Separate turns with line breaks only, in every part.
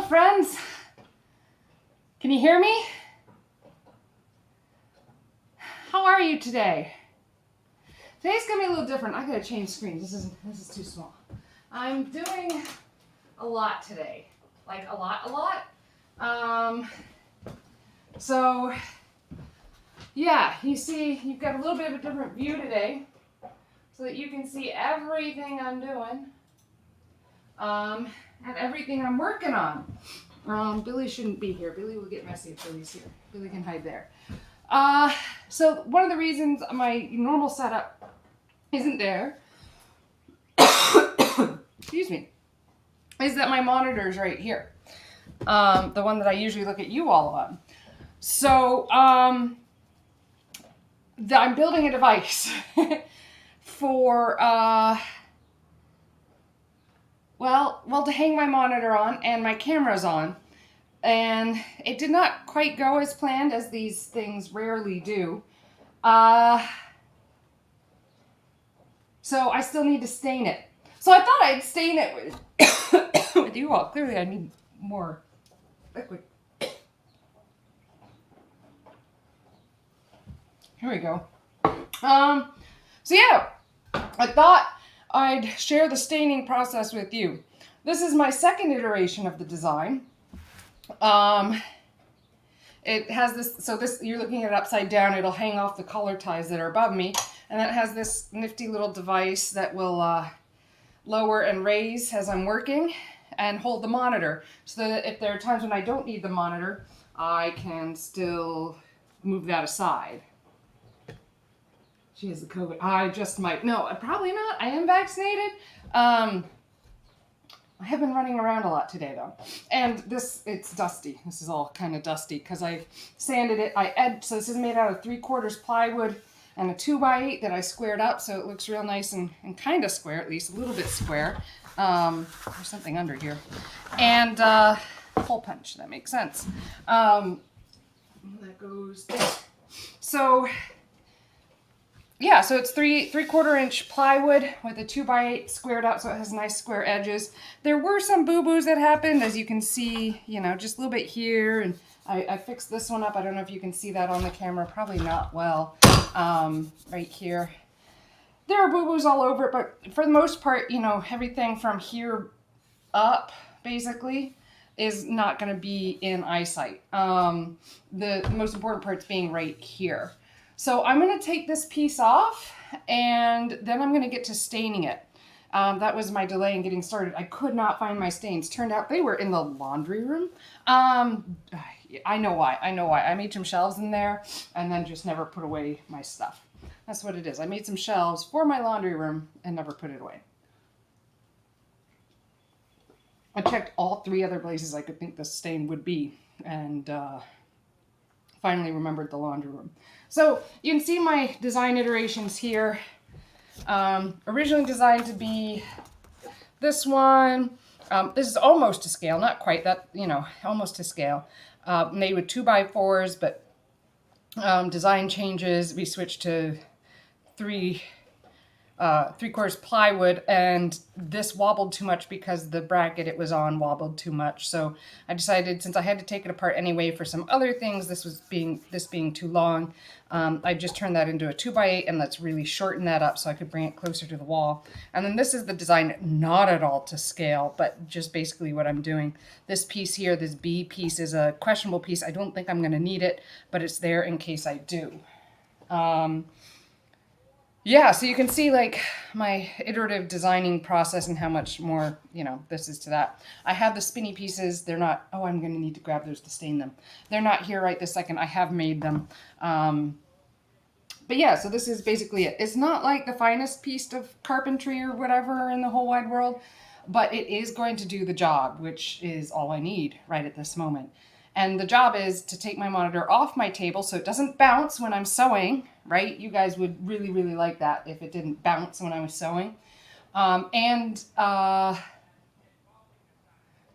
friends. Can you hear me? How are you today? Today's gonna be a little different. I gotta change screens. This is too small. I'm doing a lot today. Like a lot. So yeah, you see, you've got a little bit of a different view today, so that you can see everything I'm doing, and everything I'm working on. Billy shouldn't be here. Billy will get messy if Billy's here. Billy can hide there. So one of the reasons my normal setup isn't there, excuse me, is that my monitor's right here. The one that I usually look at you all on. So, I'm building a device for, well, to hang my monitor on and my camera's on. And it did not quite go as planned, as these things rarely do. So I still need to stain it. So I thought I'd stain it with you all. Clearly I need more liquid. Here we go. So yeah, I thought I'd share the staining process with you. This is my second iteration of the design. It has this, so this, you're looking at it upside down, it'll hang off the color ties that are above me, and it has this nifty little device that will lower and raise as I'm working and hold the monitor, so that if there are times when I don't need the monitor, I can still move that aside. She has the COVID. I just might. No, probably not. I am vaccinated. I have been running around a lot today, though. And it's dusty. This is all kind of dusty because I sanded it. So this is made out of 3/4 plywood and a 2x8 that I squared up, so it looks real nice and kind of square, at least a little bit square. There's something under here. And hole punch. That makes sense. That goes there. So yeah, so it's 3/4 inch plywood with a 2x8 squared up, so it has nice square edges. There were some boo-boos that happened, as you can see, just a little bit here, and I fixed this one up. I don't know if you can see that on the camera, probably not well, right here. There are boo-boos all over it, but for the most part, everything from here up, basically, is not going to be in eyesight. The most important part's being right here. So I'm going to take this piece off, and then I'm going to get to staining it. That was my delay in getting started. I could not find my stains. Turned out they were in the laundry room. I know why. I made some shelves in there and then just never put away my stuff. That's what it is. I made some shelves for my laundry room and never put it away. I checked all 3 other places I could think the stain would be, and finally remembered the laundry room. So you can see my design iterations here. Originally designed to be this one. This is almost to scale, not quite that, almost to scale. Made with 2x4s, but design changes. We switched to 3/4 plywood, and this wobbled too much because the bracket it was on wobbled too much. So I decided, since I had to take it apart anyway for some other things, this being too long, I just turned that into a 2x8, and let's really shorten that up so I could bring it closer to the wall. And then this is the design, not at all to scale, but just basically what I'm doing. This piece here, this B piece, is a questionable piece. I don't think I'm going to need it, but it's there in case I do. Yeah, so you can see like my iterative designing process and how much more, this is to that. I have the spinny pieces. They're not, I'm going to need to grab those to stain them. They're not here right this second. I have made them. But yeah, so this is basically it. It's not like the finest piece of carpentry or whatever in the whole wide world, but it is going to do the job, which is all I need right at this moment. And the job is to take my monitor off my table so it doesn't bounce when I'm sewing, right? You guys would really, really like that if it didn't bounce when I was sewing.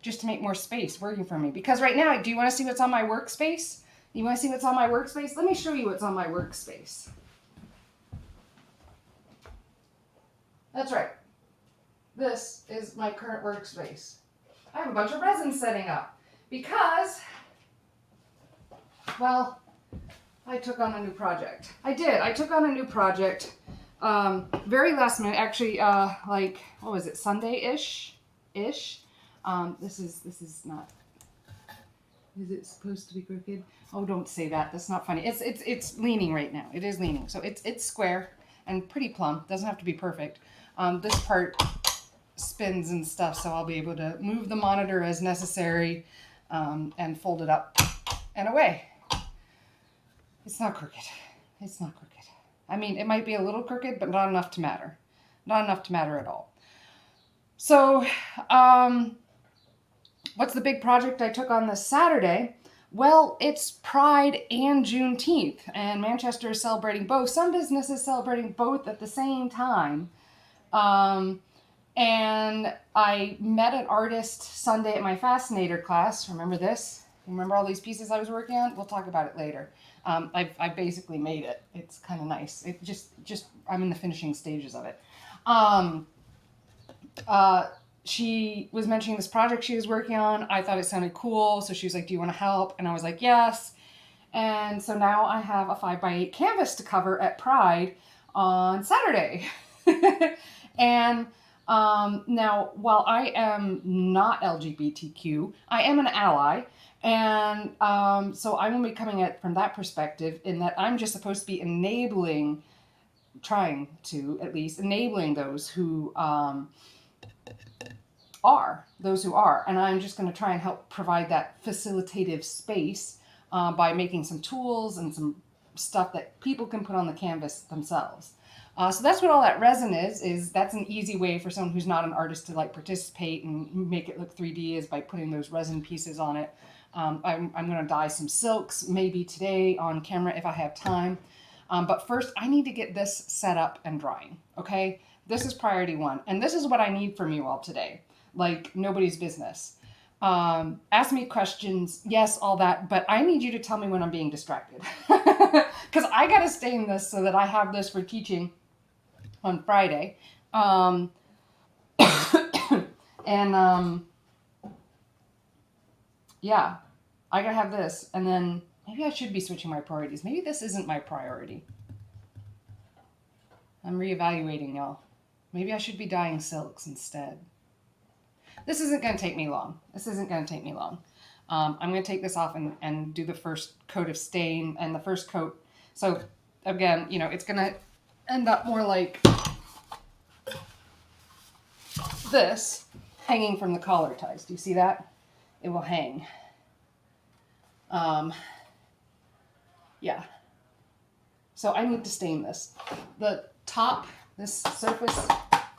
Just to make more space working for me. Because right now, do you want to see what's on my workspace? You want to see what's on my workspace? Let me show you what's on my workspace. That's right. This is my current workspace. I have a bunch of resin setting up. because, well, I took on a new project. I did. I took on a new project very last minute. Actually, like, what was it, Sunday-ish? This is not... Is it supposed to be crooked? Oh, don't say that. That's not funny. It's leaning right now. It is leaning. So it's square and pretty plumb. Doesn't have to be perfect. This part spins and stuff, so I'll be able to move the monitor as necessary and fold it up and away. It's not crooked. It's not crooked. I mean, it might be a little crooked, but not enough to matter. Not enough to matter at all. So, what's the big project I took on this Saturday? Well, it's Pride and Juneteenth, and Manchester is celebrating both. Some businesses celebrating both at the same time. And I met an artist Sunday at my Fascinator class. Remember this? Remember all these pieces I was working on? We'll talk about it later. I basically made it. It's kind of nice. It just I'm in the finishing stages of it. She was mentioning this project she was working on. I thought it sounded cool, so she was like, do you want to help? And I was like, yes. And so now I have a 5x8 canvas to cover at Pride on Saturday. And now, while I am not LGBTQ, I am an ally. And so I'm going to be coming at it from that perspective, in that I'm just supposed to be trying to at least enabling those who are. And I'm just going to try and help provide that facilitative space by making some tools and some stuff that people can put on the canvas themselves. So that's what all that resin is that's an easy way for someone who's not an artist to like participate and make it look 3D, is by putting those resin pieces on it. I'm going to dye some silks maybe today on camera if I have time. But first I need to get this set up and drying. Okay. This is priority one. And this is what I need from you all today. Like nobody's business. Ask me questions. Yes, all that. But I need you to tell me when I'm being distracted. Because I got to stain this so that I have this for teaching on Friday. Yeah, I gotta have this. And then maybe I should be switching my priorities. Maybe this isn't my priority. I'm reevaluating, y'all. Maybe I should be dyeing silks instead. This isn't going to take me long. I'm going to take this off and do the first coat of stain and the first coat. So again, you know, it's going to end up more like this, hanging from the collar ties. Do you see that? It will hang. Yeah. So I need to stain this. The top, this surface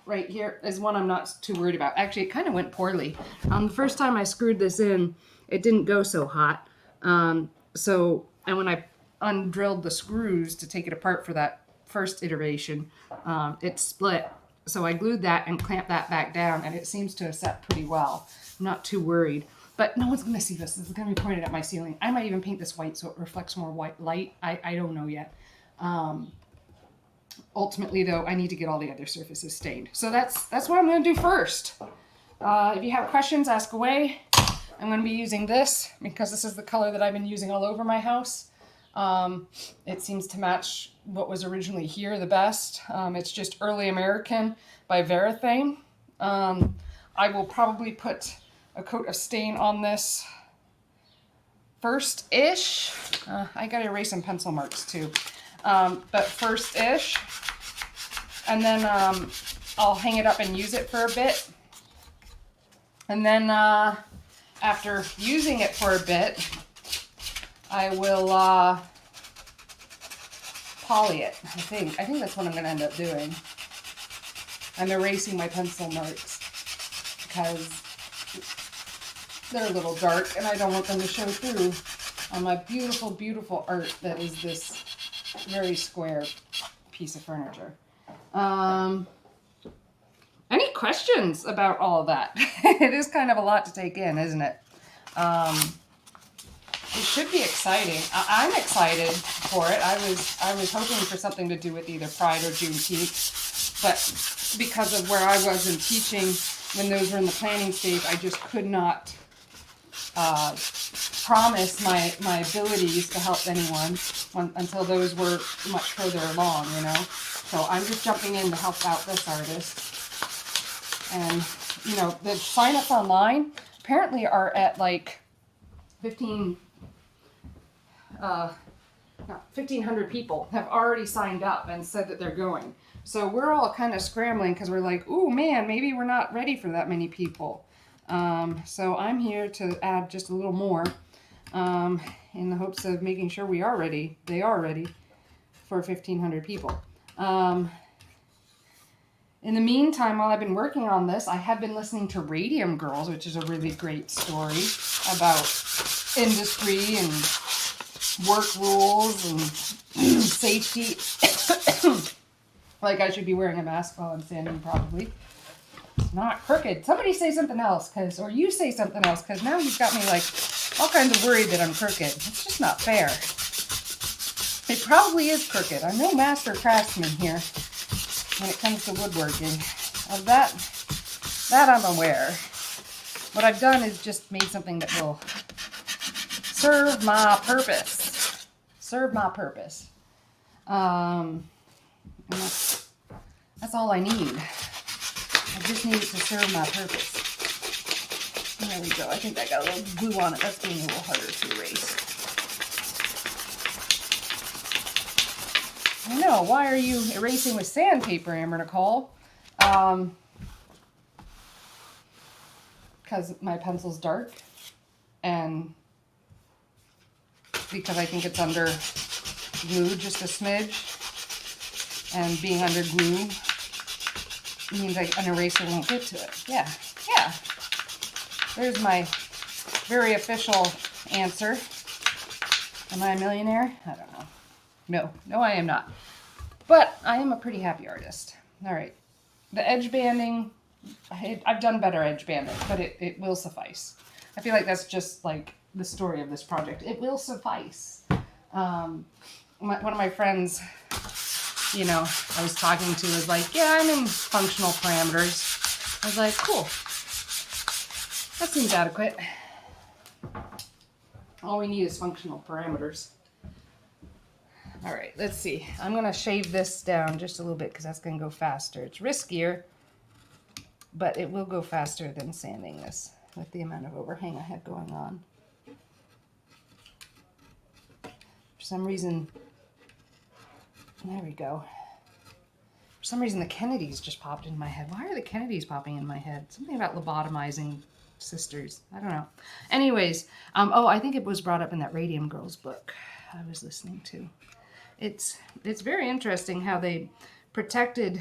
right here, is one I'm not too worried about. Actually, it kind of went poorly. The first time I screwed this in, it didn't go so hot. And when I undrilled the screws to take it apart for that first iteration, it split. So I glued that and clamped that back down, and it seems to have set pretty well. I'm not too worried. But no one's going to see this. This is going to be pointed at my ceiling. I might even paint this white so it reflects more white light. I don't know yet. Ultimately, though, I need to get all the other surfaces stained. So that's what I'm going to do first. If you have questions, ask away. I'm going to be using this because this is the color that I've been using all over my house. It seems to match what was originally here the best. It's just Early American by Resin. I will probably put a coat of stain on this first-ish. I got to erase some pencil marks too. But first-ish. And then I'll hang it up and use it for a bit. And then after using it for a bit, I will poly it, I think. I think that's what I'm going to end up doing. I'm erasing my pencil marks because they're a little dark and I don't want them to show through on my beautiful, beautiful art that is this very square piece of furniture. Any questions about all of that? It is kind of a lot to take in, isn't it? It should be exciting. I'm excited for it. I was hoping for something to do with either Pride or Juneteenth, but because of where I was in teaching when those were in the planning stage, I just could not promise my abilities to help anyone until those were much further along, you know. So I'm just jumping in to help out this artist. And, you know, the sign-ups online apparently are at like 1,500 people have already signed up and said that they're going. So we're all kind of scrambling because we're like, ooh, man, maybe we're not ready for that many people. So I'm here to add just a little more in the hopes of making sure we are ready. They are ready for 1,500 people. In the meantime, while I've been working on this, I have been listening to Radium Girls, which is a really great story about industry and work rules and safety. Like I should be wearing a mask while I'm sanding, probably. It's not crooked. Somebody say something else, or you say something else, because now you've got me like all kinds of worried that I'm crooked. It's just not fair. It probably is crooked. I'm no master craftsman here when it comes to woodworking. Of that I'm aware. What I've done is just made something that will serve my purpose. Serve my purpose. And that's all I need. I just need it to serve my purpose. There we go. I think I got a little glue on it. That's getting a little harder to erase. I know. Why are you erasing with sandpaper, Amber Nicole? Because my pencil's dark, and because I think it's under glue just a smidge, and being under glue means like an eraser won't get to it. Yeah. There's my very official answer. Am I a millionaire? I don't know. No, I am not. But I am a pretty happy artist. All right. The edge banding, I've done better edge banding, but it will suffice. I feel like that's just like the story of this project. It will suffice. One of my friends, you know, I was talking to was like, yeah, I'm in functional parameters. I was like, cool. That seems adequate. All we need is functional parameters. All right, let's see. I'm going to shave this down just a little bit because that's going to go faster. It's riskier, but it will go faster than sanding this with the amount of overhang I have going on. For some reason, there we go. For some reason, the Kennedys just popped in my head. Why are the Kennedys popping in my head? Something about lobotomizing sisters. I don't know. Anyways, oh, I think it was brought up in that Radium Girls book I was listening to. It's very interesting how they protected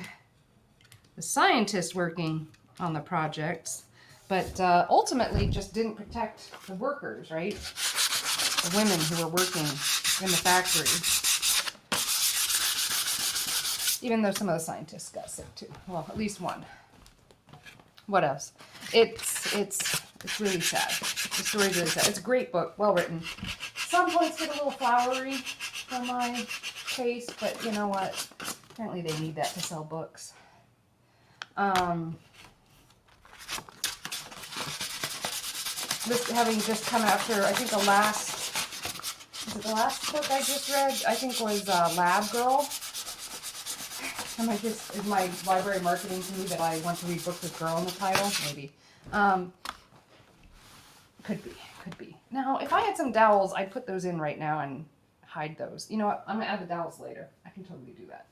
the scientists working on the projects, but ultimately just didn't protect the workers, right? The women who were working in the factory. Even though some of the scientists got sick too. Well, at least one. What else? It's really sad. The story's really sad. It's a great book, well written. Some points get a little flowery for my taste, but you know what? Apparently they need that to sell books. This having just come after, I think the last book I just read, I think was Lab Girl. Am I just, is my library marketing to me that I want to read books with girl in the title? Maybe. Could be. Now, if I had some dowels, I'd put those in right now and hide those. You know what? I'm going to add the dowels later. I can totally do that.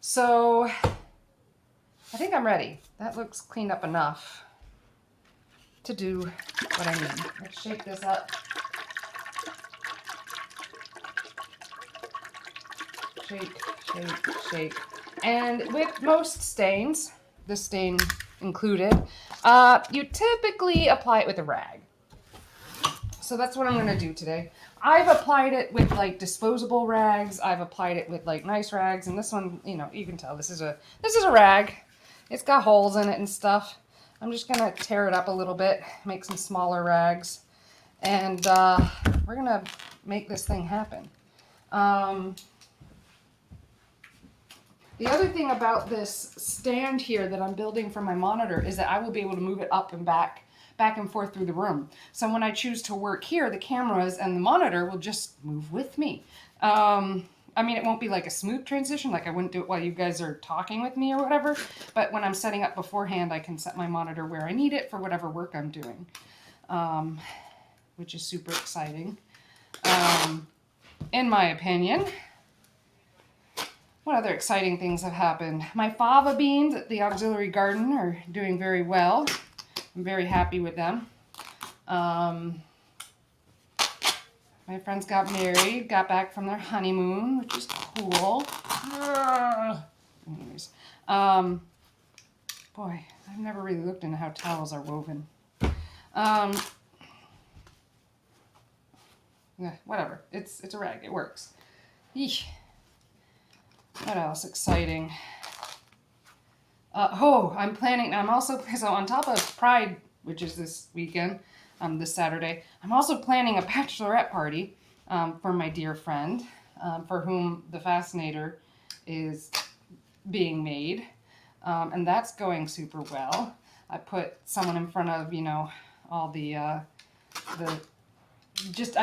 So, I think I'm ready. That looks cleaned up enough to do what I need. Let's shake this up. Shake. And with most stains, this stain included, you typically apply it with a rag. So that's what I'm going to do today. I've applied it with like disposable rags. I've applied it with like nice rags, and this one, you know, you can tell this is a rag. It's got holes in it and stuff. I'm just going to tear it up a little bit, make some smaller rags, and we're going to make this thing happen. The other thing about this stand here that I'm building for my monitor is that I will be able to move it up and back back and forth through the room. So when I choose to work here, the cameras and the monitor will just move with me. I mean, it won't be like a smooth transition, like I wouldn't do it while you guys are talking with me or whatever, but when I'm setting up beforehand, I can set my monitor where I need it for whatever work I'm doing, which is super exciting, in my opinion. What other exciting things have happened? My fava beans at the auxiliary garden are doing very well. I'm very happy with them. My friends got married, got back from their honeymoon, which is cool. Anyways, boy, I've never really looked into how towels are woven. Yeah, whatever. It's a rag. It works. Eesh. What else exciting? I'm planning. I'm also so on top of Pride, which is this weekend. This Saturday. I'm also planning a bachelorette party for my dear friend, for whom the Fascinator is being made, and that's going super well. I put someone in front of, all I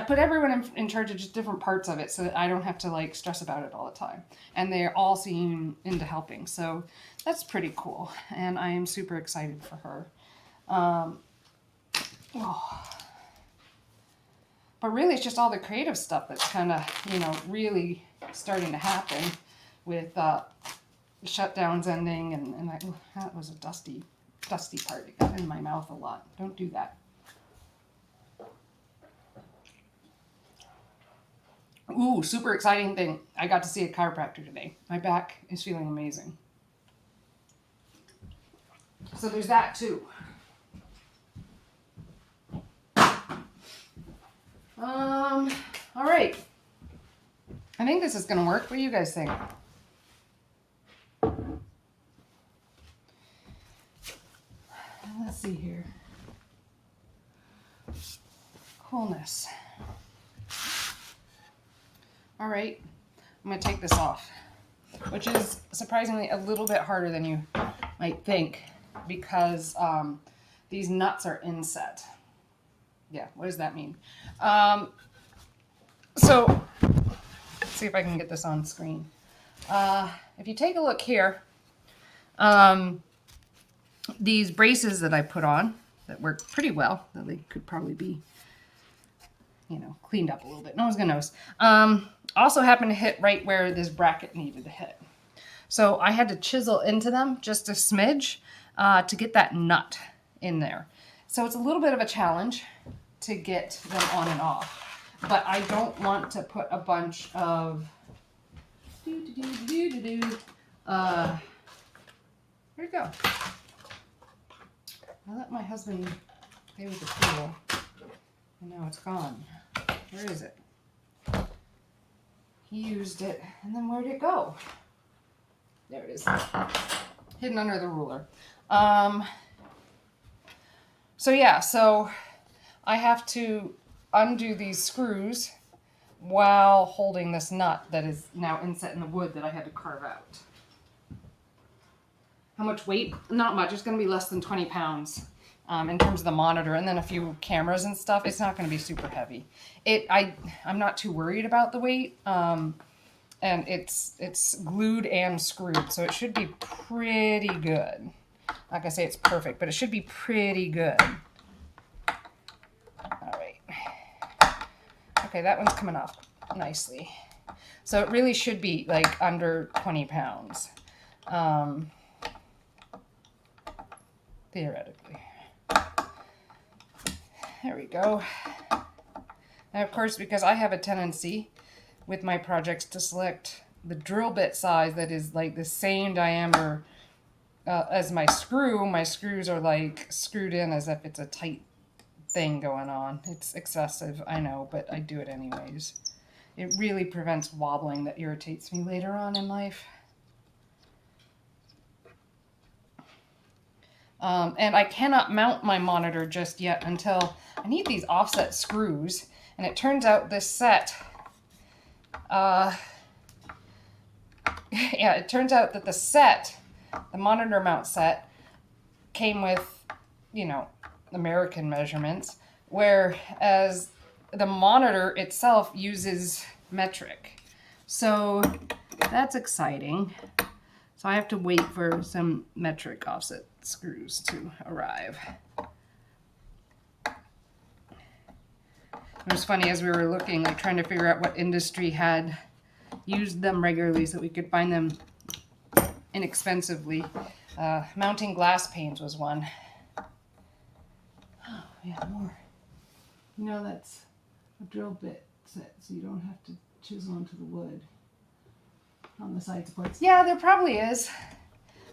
put everyone in charge of just different parts of it so that I don't have to like stress about it all the time. And they all seem into helping, so that's pretty cool, and I am super excited for her. But really, it's just all the creative stuff that's kind of, really starting to happen with shutdowns ending. And that was a dusty part. It got in my mouth a lot. Don't do that. Ooh, super exciting thing. I got to see a chiropractor today. My back is feeling amazing. So there's that too. All right. I think this is going to work. What do you guys think? Let's see here. Coolness. All right. I'm going to take this off, which is surprisingly a little bit harder than you might think because these nuts are inset. Yeah, what does that mean? So, let's see if I can get this on screen. If you take a look here, these braces that I put on that work pretty well, that they could probably be, cleaned up a little bit. No one's gonna notice. Also happened to hit right where this bracket needed to hit. So I had to chisel into them just a smidge to get that nut in there. So it's a little bit of a challenge to get them on and off. But I don't want to put a bunch of where'd it go? I let my husband play with the tool, and now it's gone. Where is it? He used it, and then where'd it go? There it is, hidden under the ruler. So I have to undo these screws while holding this nut that is now inset in the wood that I had to carve out. How much weight? Not much. It's going to be less than 20 pounds in terms of the monitor, and then a few cameras and stuff. It's not going to be super heavy. I'm not too worried about the weight, and it's glued and screwed, so it should be pretty good. Like I say, it's perfect, but it should be pretty good. All right. Okay, that one's coming off nicely. So it really should be like under 20 pounds. Theoretically. There we go. And of course, because I have a tendency with my projects to select the drill bit size that is like the same diameter as my screws are like screwed in as if it's a tight thing going on. It's excessive, I know, but I do it anyways. It really prevents wobbling that irritates me later on in life. And I cannot mount my monitor just yet until I need these offset screws. And it turns out this set, it turns out that the monitor mount set, came with, American measurements, whereas the monitor itself uses metric. So that's exciting. So I have to wait for some metric offset screws to arrive. It was funny as we were looking, like trying to figure out what industry had used them regularly so we could find them inexpensively. Mounting glass panes was one. Oh, yeah, more. You know, that's a drill bit set, so you don't have to chisel into the wood on the side supports. Yeah, there probably is.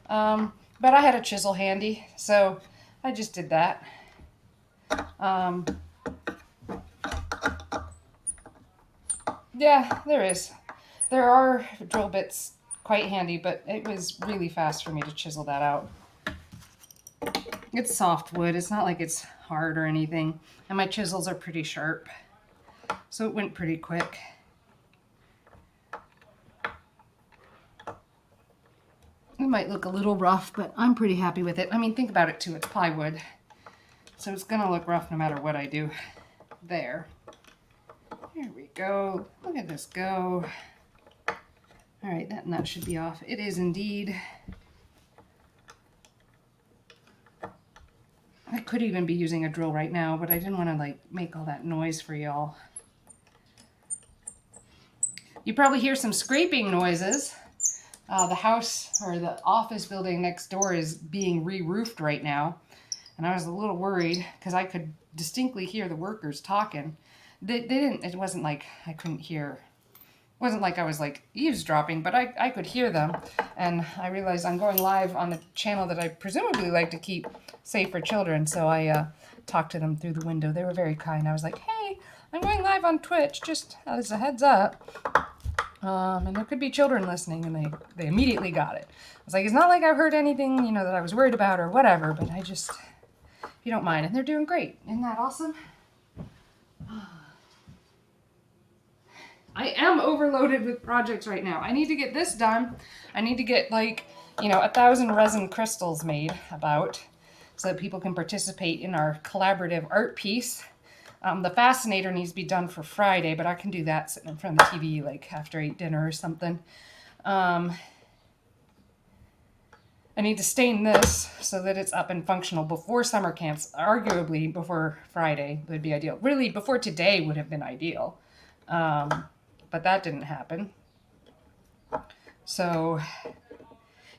But I had a chisel handy, so I just did that. Yeah, there is. There are drill bits quite handy, but it was really fast for me to chisel that out. It's soft wood. It's not like it's hard or anything. And my chisels are pretty sharp. So it went pretty quick. It might look a little rough, but I'm pretty happy with it. I mean, think about it too. It's plywood. So it's going to look rough no matter what I do. There. There we go. Look at this go. All right, that nut should be off. It is indeed. I could even be using a drill right now, but I didn't want to like make all that noise for y'all. You probably hear some scraping noises. The house or the office building next door is being re-roofed right now. And I was a little worried because I could distinctly hear the workers talking. They didn't, it wasn't like I couldn't hear. It wasn't like I was like eavesdropping, but I could hear them. And I realized I'm going live on a channel that I presumably like to keep safe for children. So I talked to them through the window. They were very kind. I was like, hey, I'm going live on Twitch, just as a heads up. And there could be children listening, and they immediately got it. I was like, it's not like I've heard anything, you know, that I was worried about or whatever, but I just, if you don't mind. And they're doing great. Isn't that awesome? I am overloaded with projects right now. I need to get this done. I need to get like, 1,000 resin crystals made about so that people can participate in our collaborative art piece. The fascinator needs to be done for Friday, but I can do that sitting in front of the TV like after I eat dinner or something. I need to stain this so that it's up and functional before summer camps. Arguably before Friday would be ideal. Really, before today would have been ideal. But that didn't happen. So,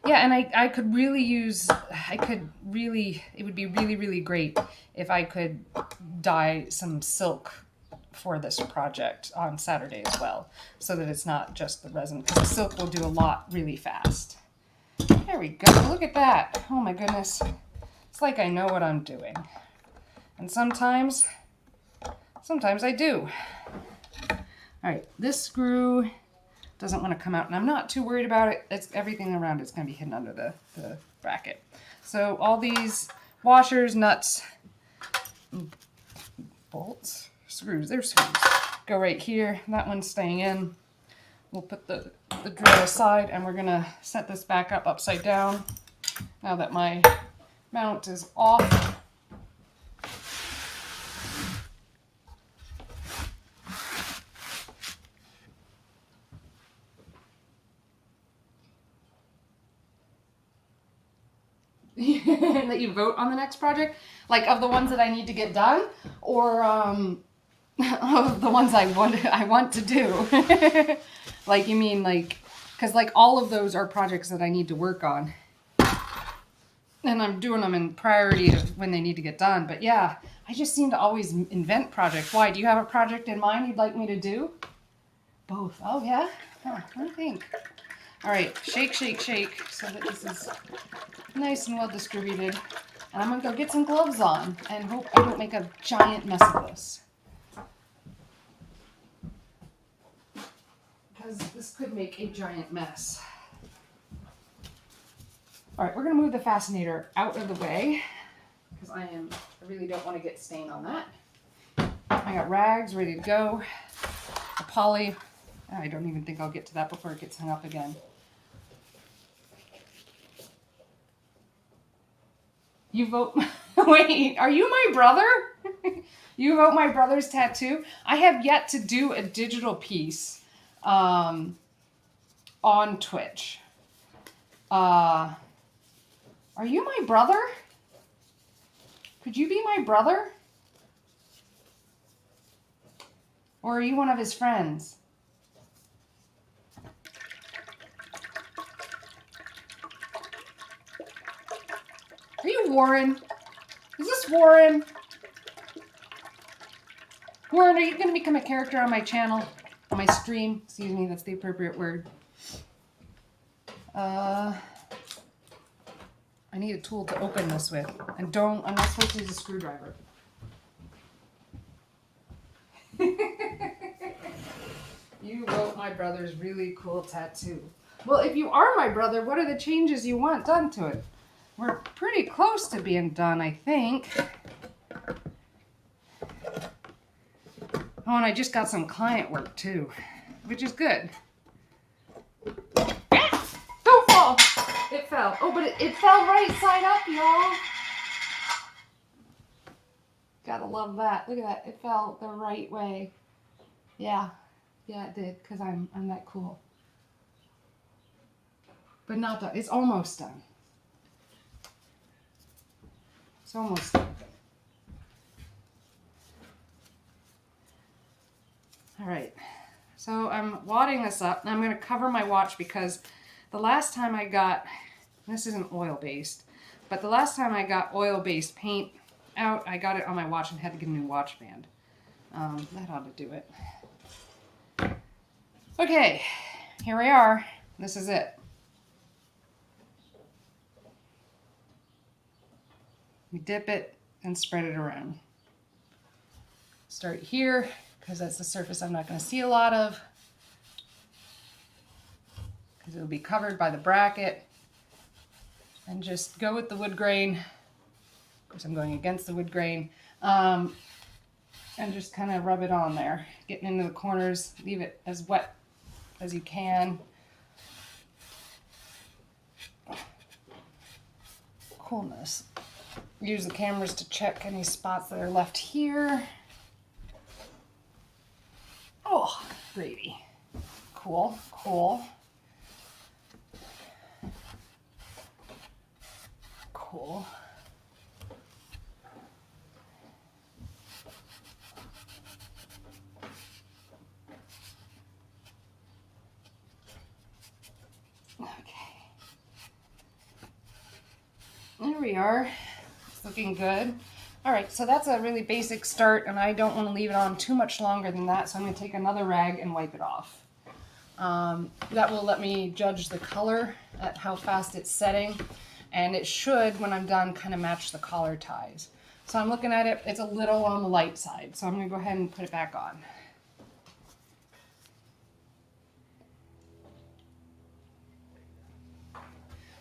yeah, and I could really use, it would be really, really great if I could dye some silk for this project on Saturday as well, so that it's not just the resin, because the silk will do a lot really fast. There we go. Look at that. Oh my goodness. It's like I know what I'm doing. And sometimes I do. All right, this screw doesn't want to come out, and I'm not too worried about it. It's everything around it's going to be hidden under the bracket. So all these washers, nuts, bolts, screws, they're screws, go right here. That one's staying in. We'll put the drill aside, and we're going to set this back up upside down now that my mount is off. That you vote on the next project, like of the ones that I need to get done, or of the ones I want to do. Like, you mean like, because like all of those are projects that I need to work on, and I'm doing them in priority of when they need to get done. But yeah, I just seem to always invent projects. Why? Do you have a project in mind you'd like me to do? Both. Oh yeah. Huh, I think. All right, shake, shake, shake, so that this is nice and well distributed. And I'm gonna go get some gloves on and hope I don't make a giant mess of this. Because this could make a giant mess. All right, we're gonna move the fascinator out of the way because I really don't want to get stain on that. I got rags ready to go. The poly, I don't even think I'll get to that before it gets hung up again. You vote. Wait, are you my brother? You wrote my brother's tattoo? I have yet to do a digital piece on Twitch. Are you my brother? Could you be my brother? Or are you one of his friends? Are you Warren? Is this Warren? Warren, are you going to become a character on my channel? On my stream? Excuse me, that's the appropriate word. I need a tool to open this with. And I'm not supposed to use a screwdriver. You wrote my brother's really cool tattoo. Well, if you are my brother, what are the changes you want done to it? We're pretty close to being done, I think. Oh, and I just got some client work too, which is good. Ah! Don't fall! It fell. Oh, but it fell right side up, y'all. Gotta love that. Look at that. It fell the right way. Yeah. Yeah, it did, because I'm that cool. But not done. It's almost done. It's almost done. All right. So I'm wadding this up. And I'm going to cover my watch because the last time I got, this isn't oil-based, but the last time I got oil-based paint out, I got it on my watch and had to get a new watch band. That ought to do it. Okay, here we are. This is it. We dip it and spread it around. Start here, because that's the surface I'm not going to see a lot of, because it'll be covered by the bracket. And just go with the wood grain. Of course, I'm going against the wood grain. And just kind of rub it on there. Getting into the corners, leave it as wet as you can. Coolness. Use the cameras to check any spots that are left here. Oh, gravy. Cool, cool. Cool. There we are. It's looking good. All right, so that's a really basic start, and I don't want to leave it on too much longer than that, so I'm going to take another rag and wipe it off. That will let me judge the color at how fast it's setting, and it should, when I'm done, kind of match the collar ties. So I'm looking at it, it's a little on the light side, so I'm going to go ahead and put it back on.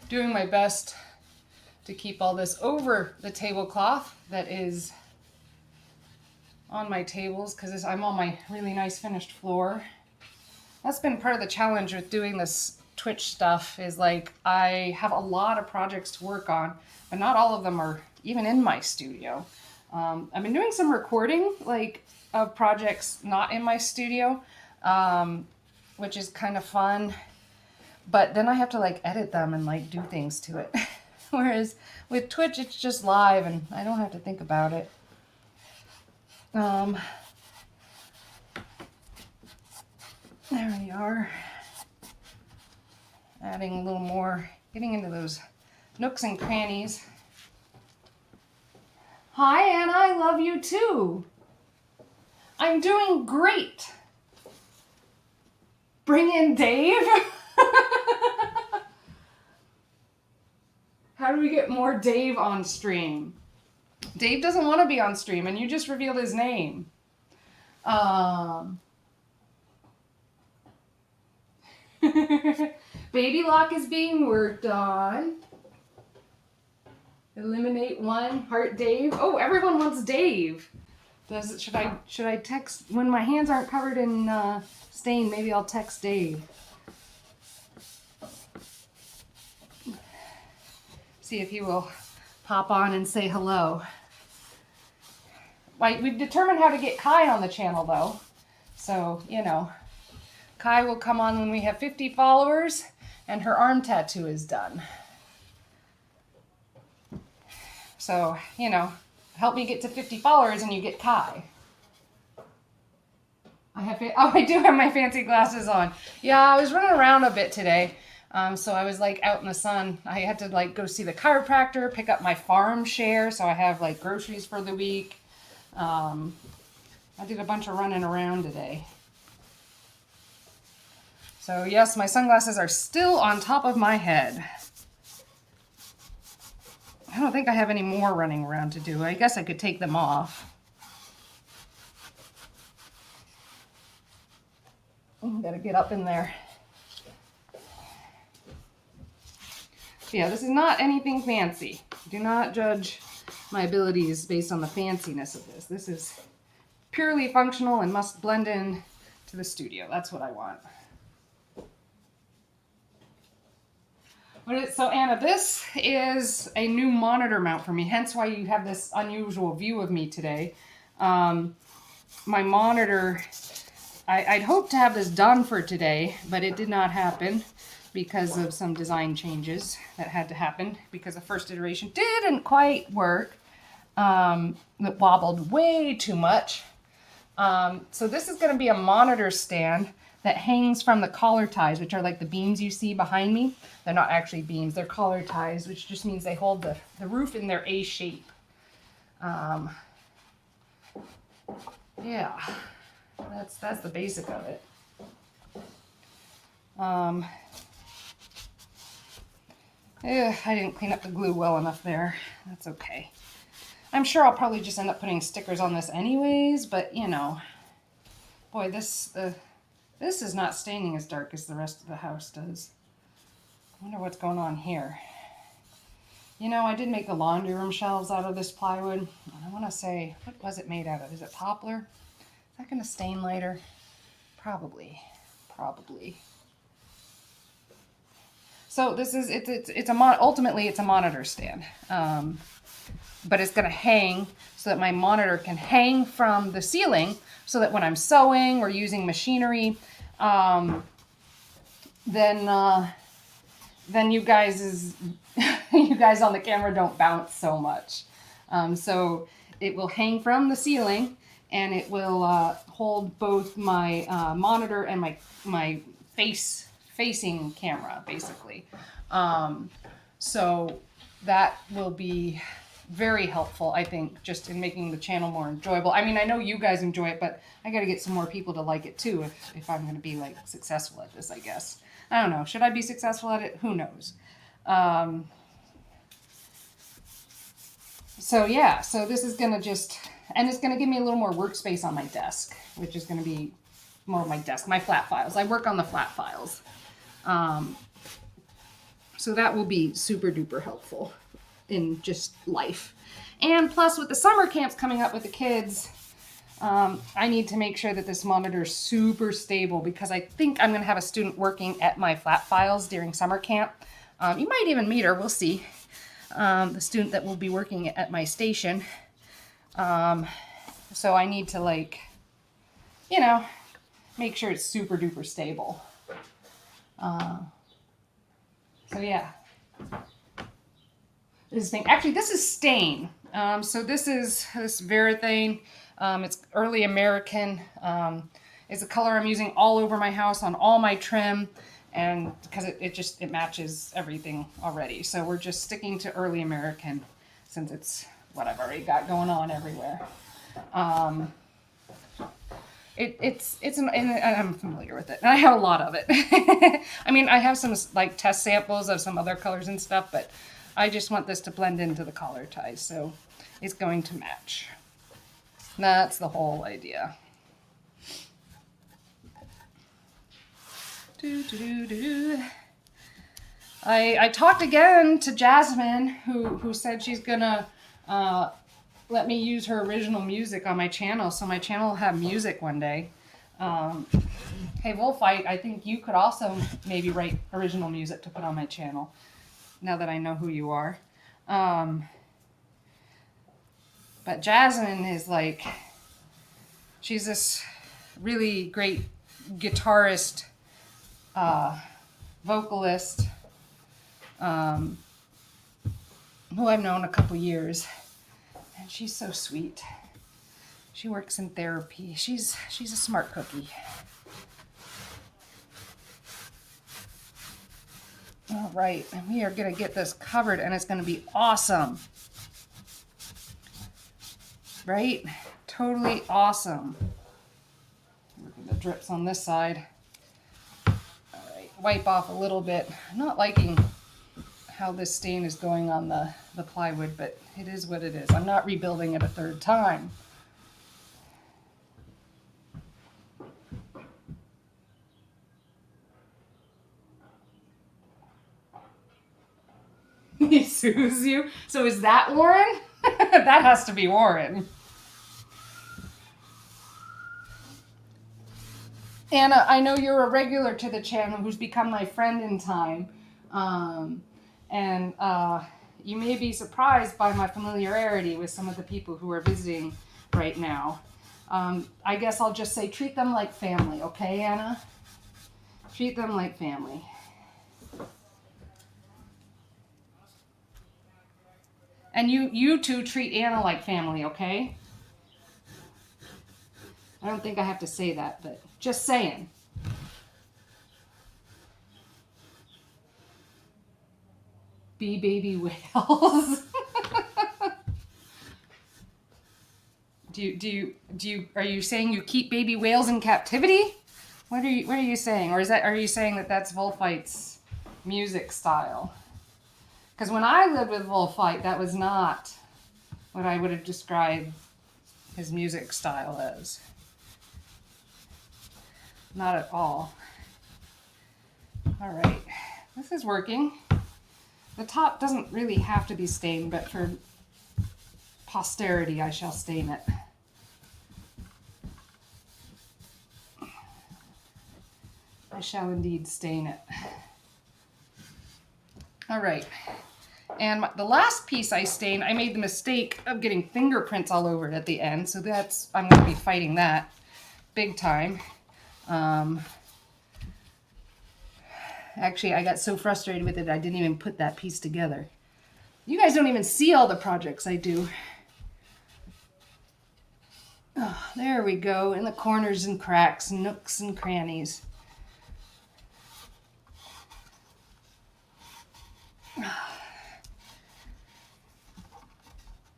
Doing my best to keep all this over the tablecloth that is on my tables, because I'm on my really nice finished floor. That's been part of the challenge with doing this Twitch stuff, is like I have a lot of projects to work on, but not all of them are even in my studio. I've been doing some recording like of projects not in my studio, which is kind of fun, but then I have to like edit them and like do things to it. Whereas with Twitch, it's just live and I don't have to think about it. There we are. Adding a little more, getting into those nooks and crannies. Hi, Anna, I love you too. I'm doing great. Bring in Dave. How do we get more Dave on stream? Dave doesn't want to be on stream, and you just revealed his name. Baby lock is being worked on. Eliminate one. Heart Dave. Oh, everyone wants Dave. Should I text when my hands aren't covered in stain? Maybe I'll text Dave. See if he will pop on and say hello. We've determined how to get Kai on the channel though. So, you know, Kai will come on when we have 50 followers and her arm tattoo is done. So, you know, help me get to 50 followers and you get Kai. I do have my fancy glasses on. Yeah, I was running around a bit today. So I was like out in the sun. I had to like go see the chiropractor, pick up my farm share. So I have like groceries for the week. I did a bunch of running around today. So yes, my sunglasses are still on top of my head. I don't think I have any more running around to do. I guess I could take them off. Gotta get up in there. Yeah, this is not anything fancy. Do not judge my abilities based on the fanciness of this. This is purely functional and must blend in to the studio. That's what I want. So Anna, this is a new monitor mount for me, hence why you have this unusual view of me today. My monitor, I'd hoped to have this done for today, but it did not happen because of some design changes that had to happen because the first iteration didn't quite work. It wobbled way too much. So this is going to be a monitor stand that hangs from the collar ties, which are like the beams you see behind me. They're not actually beams, they're collar ties, which just means they hold the roof in their A shape. Yeah, that's the basic of it. I didn't clean up the glue well enough there. That's okay. I'm sure I'll probably just end up putting stickers on this anyways, but you know, boy, this is not staining as dark as the rest of the house does. I wonder what's going on here. You know, I did make the laundry room shelves out of this plywood. And I want to say, what was it made out of? Is it poplar? Is that going to stain later? Probably. So this is, ultimately it's a monitor stand. But it's going to hang so that my monitor can hang from the ceiling so that when I'm sewing or using machinery, then you guys on the camera don't bounce so much. So it will hang from the ceiling and it will hold both my monitor and my facing camera, basically. So that will be very helpful, I think, just in making the channel more enjoyable. I mean, I know you guys enjoy it, but I got to get some more people to like it too if I'm going to be like successful at this, I guess. I don't know. Should I be successful at it? Who knows? So yeah, so this is going to and it's going to give me a little more workspace on my desk, which is going to be more of my desk, my flat files. I work on the flat files. So that will be super duper helpful in just life. And plus with the summer camps coming up with the kids, I need to make sure that this monitor is super stable because I think I'm going to have a student working at my flat files during summer camp. You might even meet her, we'll see. The student that will be working at my station. So I need to like, you know, make sure it's super duper stable. So yeah. Actually, this is stain. So this is this Verathane. It's early American. It's a color I'm using all over my house on all my trim, and because it matches everything already. So we're just sticking to early American since it's what I've already got going on everywhere. And I'm familiar with it, and I have a lot of it. I mean, I have some like test samples of some other colors and stuff, but I just want this to blend into the collar ties, so it's going to match. That's the whole idea. I talked again to Jasmine, who said she's gonna let me use her original music on my channel, so my channel will have music one day. Hey Wolfite, I think you could also maybe write original music to put on my channel, now that I know who you are. But Jasmine is like, she's this really great guitarist, vocalist, who I've known a couple years, and she's so sweet. She works in therapy. She's a smart cookie. All right, and we are gonna get this covered, and it's gonna be awesome, right? Totally awesome. Look at the drips on this side. All right, wipe off a little bit. I'm not liking how this stain is going on the plywood, but it is what it is. I'm not rebuilding it a third time. He sues you? So is that Warren? That has to be Warren. Anna, I know you're a regular to the channel who's become my friend in time. You may be surprised by my familiarity with some of the people who are visiting right now. I guess I'll just say treat them like family, okay, Anna? Treat them like family. And you two treat Anna like family, okay? I don't think I have to say that, but just saying. Be baby whales. Are you saying you keep baby whales in captivity? What are you saying? Or are you saying that that's Wolfite's music style? Because when I lived with Wolfite, that was not what I would have described his music style as. Not at all. All right, this is working. The top doesn't really have to be stained, but for posterity, I shall stain it. I shall indeed stain it. All right. And the last piece I stained, I made the mistake of getting fingerprints all over it at the end. So I'm going to be fighting that big time. Actually, I got so frustrated with it, I didn't even put that piece together. You guys don't even see all the projects I do. Oh, there we go, in the corners and cracks, nooks and crannies.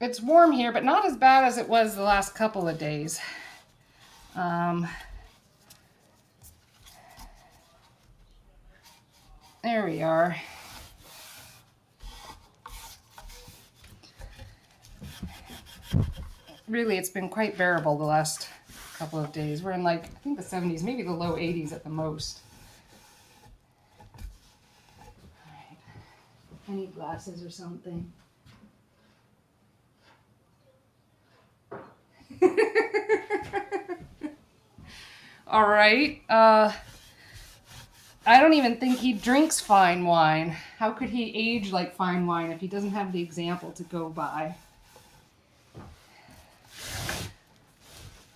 It's warm here, but not as bad as it was the last couple of days. There we are. Really, it's been quite bearable the last couple of days. We're in like, I think the 70s, maybe the low 80s at the most. All right. I need glasses or something. All right. I don't even think he drinks fine wine. How could he age like fine wine if he doesn't have the example to go by?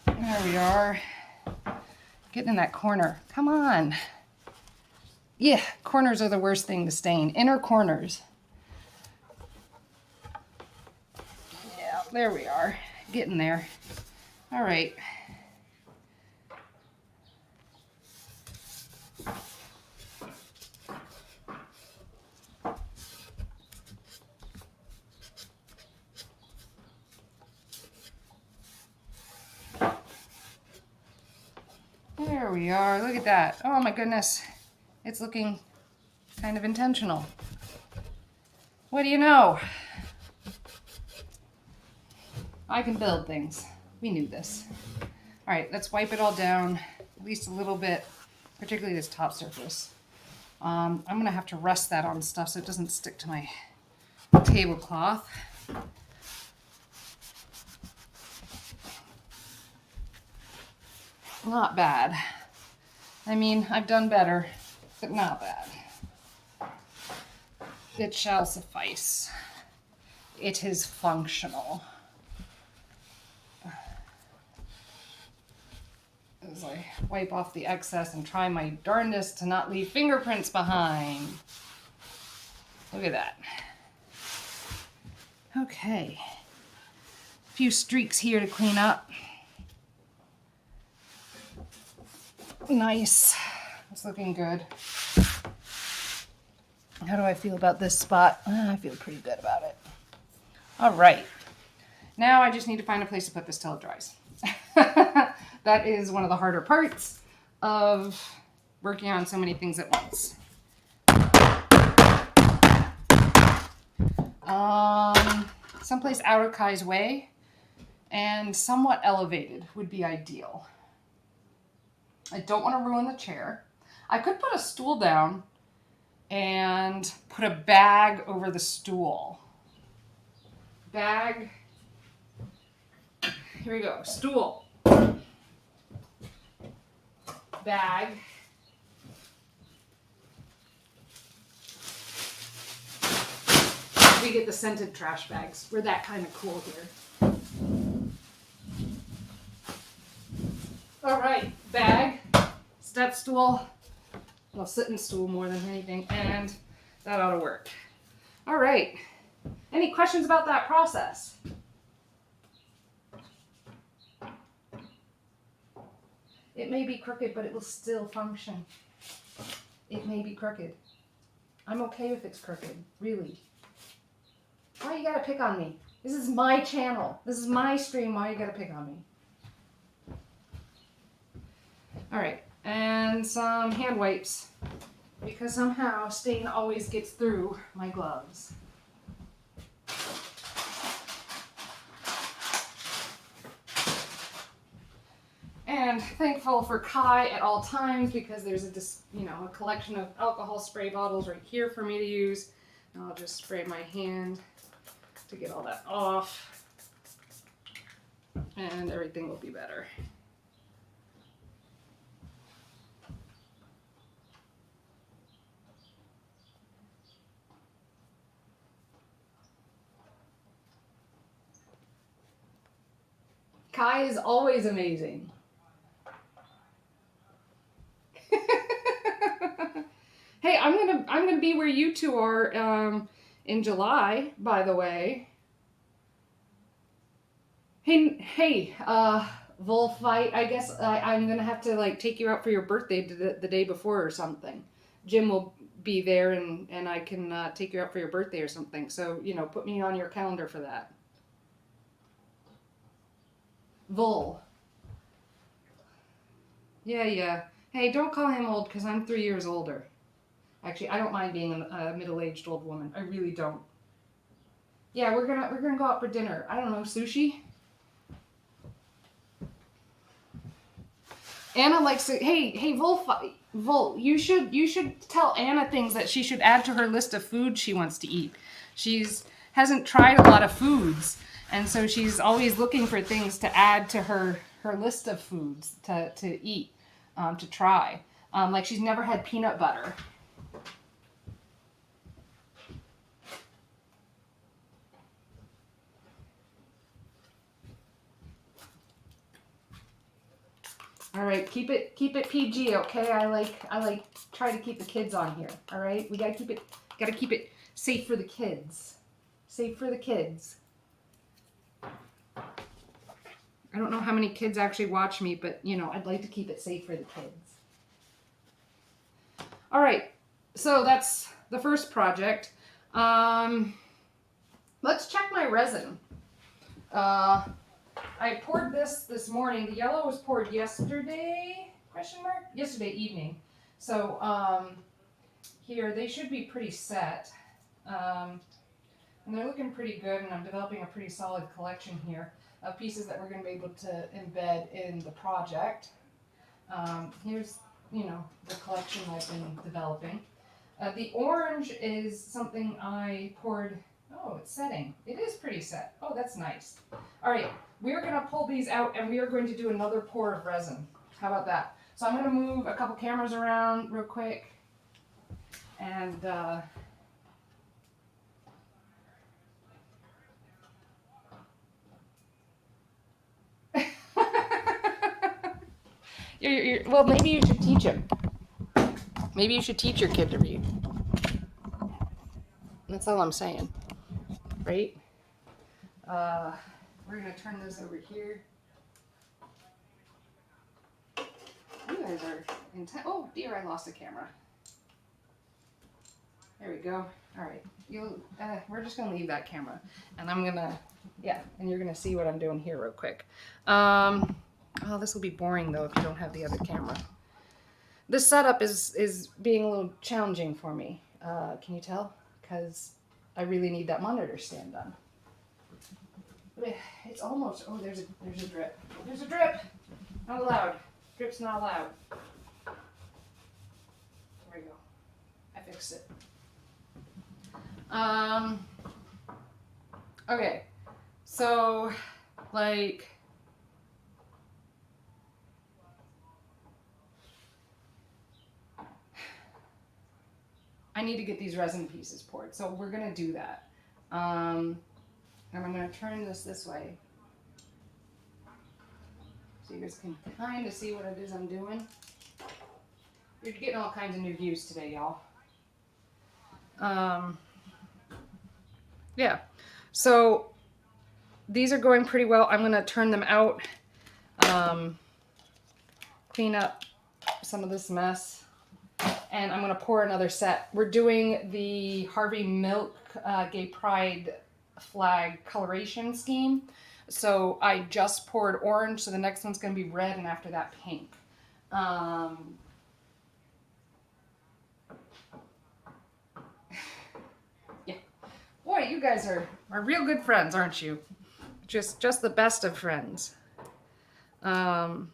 There we are. Getting in that corner. Come on. Yeah, corners are the worst thing to stain. Inner corners. Yeah, there we are. Getting there. All right. There we are. Look at that. Oh my goodness. It's looking kind of intentional. What do you know? I can build things. We knew this. All right, let's wipe it all down, at least a little bit, particularly this top surface. I'm going to have to rest that on stuff so it doesn't stick to my tablecloth. Not bad. I mean, I've done better, but not bad. It shall suffice. It is functional. as I wipe off the excess and try my darndest to not leave fingerprints behind. Look at that. Okay. A few streaks here to clean up. Nice. It's looking good. How do I feel about this spot? I feel pretty good about it. All right. Now I just need to find a place to put this till it dries. That is one of the harder parts of working on so many things at once. Someplace out of Kai's way and somewhat elevated would be ideal. I don't want to ruin the chair. I could put a stool down and put a bag over the stool. Bag. Here we go. Stool. Bag. We get the scented trash bags. We're that kind of cool here. All right, bag, step stool, well, sitting stool more than anything, and that ought to work. All right, any questions about that process? It may be crooked, but it will still function. It may be crooked. I'm okay if it's crooked, really. Why you gotta pick on me? This is my channel. This is my stream. Why you gotta pick on me? All right, and some hand wipes because somehow stain always gets through my gloves. And thankful for Kai at all times because there's a collection of alcohol spray bottles right here for me to use. And I'll just spray my hand to get all that off, and everything will be better. Kai is always amazing. Hey, I'm gonna be where you two are in July, by the way. Hey, Wolfite, I guess I'm gonna have to take you out for your birthday the day before or something. Jim will be there and I can take you out for your birthday or something. So, put me on your calendar for that. Vol. Yeah. Hey, don't call him old because I'm 3 years older. Actually, I don't mind being a middle-aged old woman. I really don't. Yeah, we're gonna go out for dinner. I don't know, sushi. Anna likes to. Hey, Vol, you should tell Anna things that she should add to her list of foods she wants to eat. Hasn't tried a lot of foods, and so she's always looking for things to add to her list of foods to eat, to try. Like she's never had peanut butter. All right, keep it PG, okay? I like try to keep the kids on here. All right, we gotta keep it safe for the kids. Safe for the kids. I don't know how many kids actually watch me, but I'd like to keep it safe for the kids. All right, so that's the first project. Let's check my resin. I poured this morning. The yellow was poured yesterday, ? Yesterday evening. So here, they should be pretty set. And they're looking pretty good, and I'm developing a pretty solid collection here of pieces that we're going to be able to embed in the project. Here's, the collection I've been developing. The orange is something I poured. Oh, it's setting. It is pretty set. Oh, that's nice. All right, we're going to pull these out, and we are going to do another pour of resin. How about that? So I'm going to move a couple cameras around real quick, and Well, maybe you should teach him. Maybe you should teach your kid to read. That's all I'm saying, right? Uh, we're gonna turn this over here. You guys are intense. Oh dear, I lost the camera. There we go. All right, we're just gonna leave that camera, and I'm gonna, yeah, and you're gonna see what I'm doing here real quick. Oh, this will be boring though if you don't have the other camera. This setup is being a little challenging for me. Can you tell? Because I really need that monitor stand done. It's almost. Oh, there's a drip. There's a drip. Not allowed. Drip's not allowed. There we go. I fixed it. Okay. So, like, I need to get these resin pieces poured. So we're gonna do that. And I'm gonna turn this way. So you guys can kind of see what it is I'm doing. You're getting all kinds of new views today, y'all. Yeah. So these are going pretty well. I'm gonna turn them out, clean up some of this mess, and I'm gonna pour another set. We're doing the Harvey Milk Gay Pride flag coloration scheme. So I just poured orange, so the next one's gonna be red, and after that pink. Yeah. Boy, you guys are real good friends, aren't you? Just the best of friends. So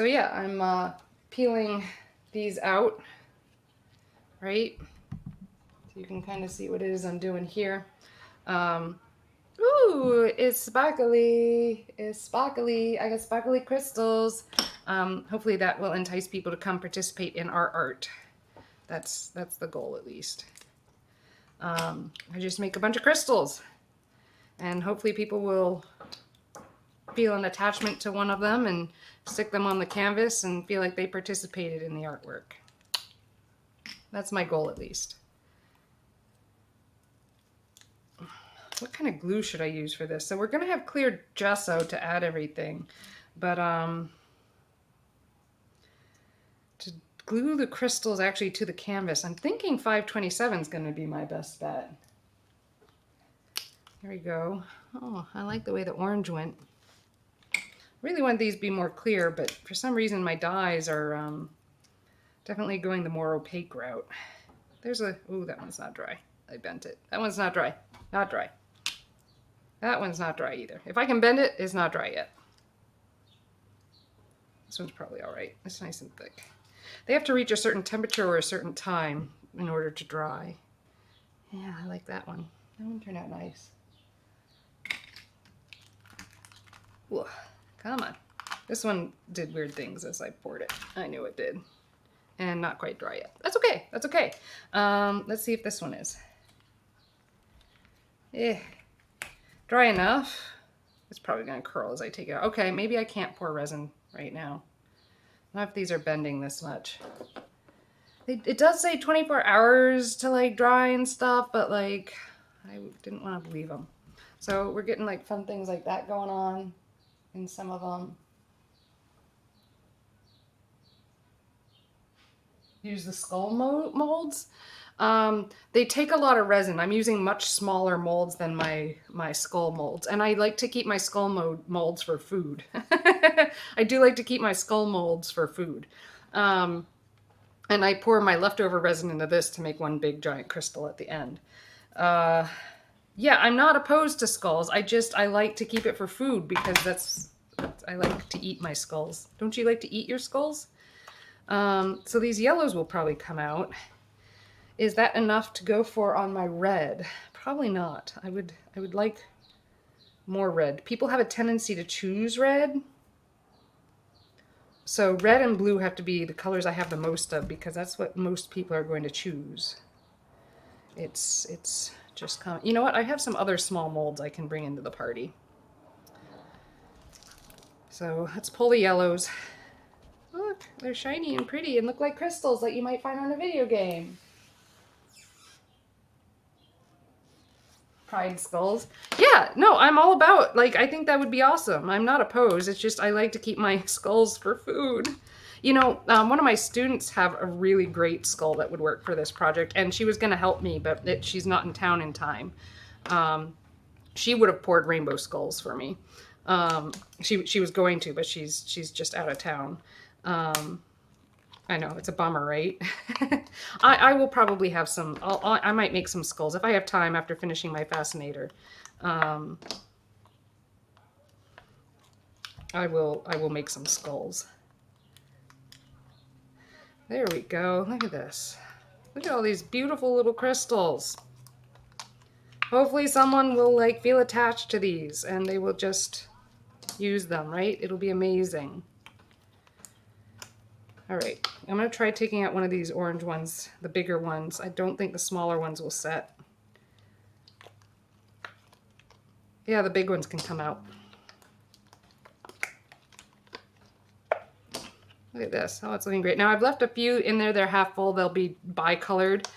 yeah, I'm peeling these out, right? So you can kind of see what it is I'm doing here. Ooh, it's sparkly. It's sparkly. I got sparkly crystals. Hopefully that will entice people to come participate in our art. That's the goal, at least. I just make a bunch of crystals, and hopefully people will feel an attachment to one of them and stick them on the canvas and feel like they participated in the artwork. That's my goal, at least. What kind of glue should I use for this? So we're gonna have clear gesso to add everything, but to glue the crystals actually to the canvas, I'm thinking 527 is gonna be my best bet. There we go. Oh, I like the way the orange went. Really want these to be more clear, but for some reason my dyes are definitely going the more opaque route. There's a, ooh, that one's not dry. I bent it. That one's not dry. Not dry. That one's not dry either. If I can bend it, it's not dry yet. This one's probably all right. It's nice and thick. They have to reach a certain temperature or a certain time in order to dry. Yeah, I like that one. That one turned out nice. Whoa, come on. This one did weird things as I poured it. I knew it did. And not quite dry yet. That's okay. That's okay. Let's see if this one is. Dry enough. It's probably going to curl as I take it out. Okay, maybe I can't pour resin right now. Not if these are bending this much. It does say 24 hours to like dry and stuff, but like I didn't want to believe them. So we're getting like fun things like that going on in some of them. Use the skull molds. They take a lot of resin. I'm using much smaller molds than my skull molds, and I like to keep my skull molds for food. I do like to keep my skull molds for food. And I pour my leftover resin into this to make one big giant crystal at the end. Yeah, I'm not opposed to skulls. I like to keep it for food because I like to eat my skulls. Don't you like to eat your skulls? So these yellows will probably come out. Is that enough to go for on my red? Probably not. I would like more red. People have a tendency to choose red. So red and blue have to be the colors I have the most of because that's what most people are going to choose. It's just you know what? I have some other small molds I can bring into the party. So let's pull the yellows. Look, they're shiny and pretty and look like crystals that you might find on a video game. Pride skulls. Yeah, no, I'm all about, like, I think that would be awesome. I'm not opposed. It's just I like to keep my skulls for food. You know, one of my students have a really great skull that would work for this project, and she was going to help me, but she's not in town in time. She would have poured rainbow skulls for me. She was going to, but she's just out of town. I know, it's a bummer, right? I will probably have some, I might make some skulls if I have time after finishing my fascinator. I will make some skulls. There we go. Look at this. Look at all these beautiful little crystals. Hopefully someone will like feel attached to these and they will just use them, right? It'll be amazing. All right, I'm gonna try taking out one of these orange ones, the bigger ones. I don't think the smaller ones will set. Yeah, the big ones can come out. Look at this. Oh, it's looking great. Now I've left a few in there. They're half full. They'll be bicolored,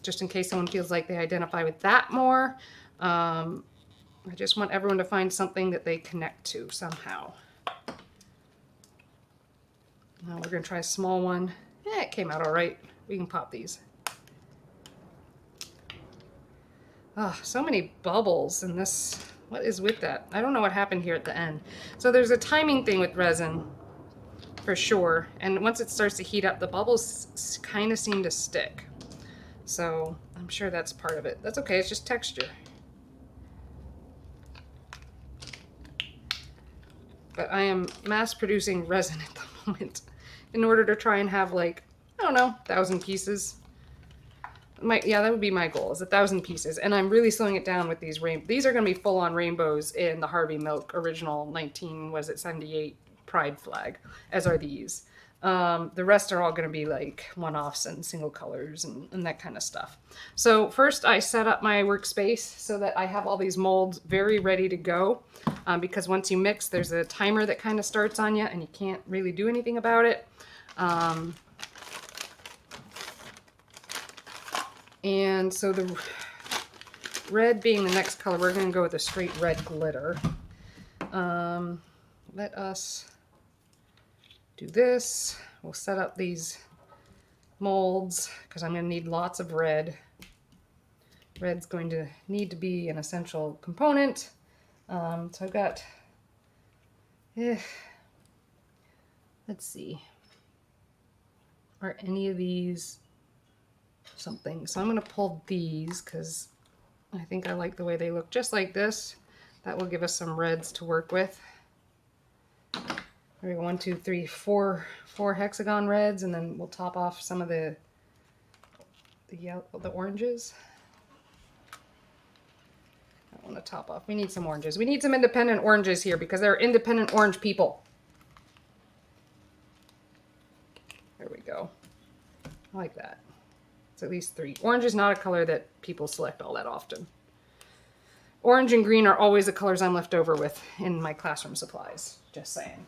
just in case someone feels like they identify with that more. I just want everyone to find something that they connect to somehow. Now we're going to try a small one. Yeah, it came out all right. We can pop these. Oh, so many bubbles in this. What is with that? I don't know what happened here at the end. So there's a timing thing with resin, for sure. And once it starts to heat up, the bubbles kind of seem to stick. So I'm sure that's part of it. That's okay, it's just texture. But I am mass producing resin at the moment in order to try and have, like, I don't know, 1,000 pieces. Yeah, that would be my goal, is 1,000 pieces. And I'm really slowing it down with these these are going to be full-on rainbows in the Harvey Milk original 78 Pride flag, as are these. The rest are all going to be like one-offs and single colors and that kind of stuff. So first I set up my workspace so that I have all these molds very ready to go, because once you mix, there's a timer that kind of starts on you and you can't really do anything about it. And so the red being the next color, we're going to go with a straight red glitter. Let us do this. We'll set up these molds because I'm going to need lots of red. Red's going to need to be an essential component. So I've got, let's see, are any of these something? So I'm going to pull these because I think I like the way they look just like this. That will give us some reds to work with. There we go, 1, 2, 3, 4 hexagon reds, and then we'll top off some of the oranges. I want to top off. We need some oranges. We need some independent oranges here because they're independent orange people. There we go. I like that. It's at least 3. Orange is not a color that people select all that often. Orange and green are always the colors I'm left over with in my classroom supplies. Just saying.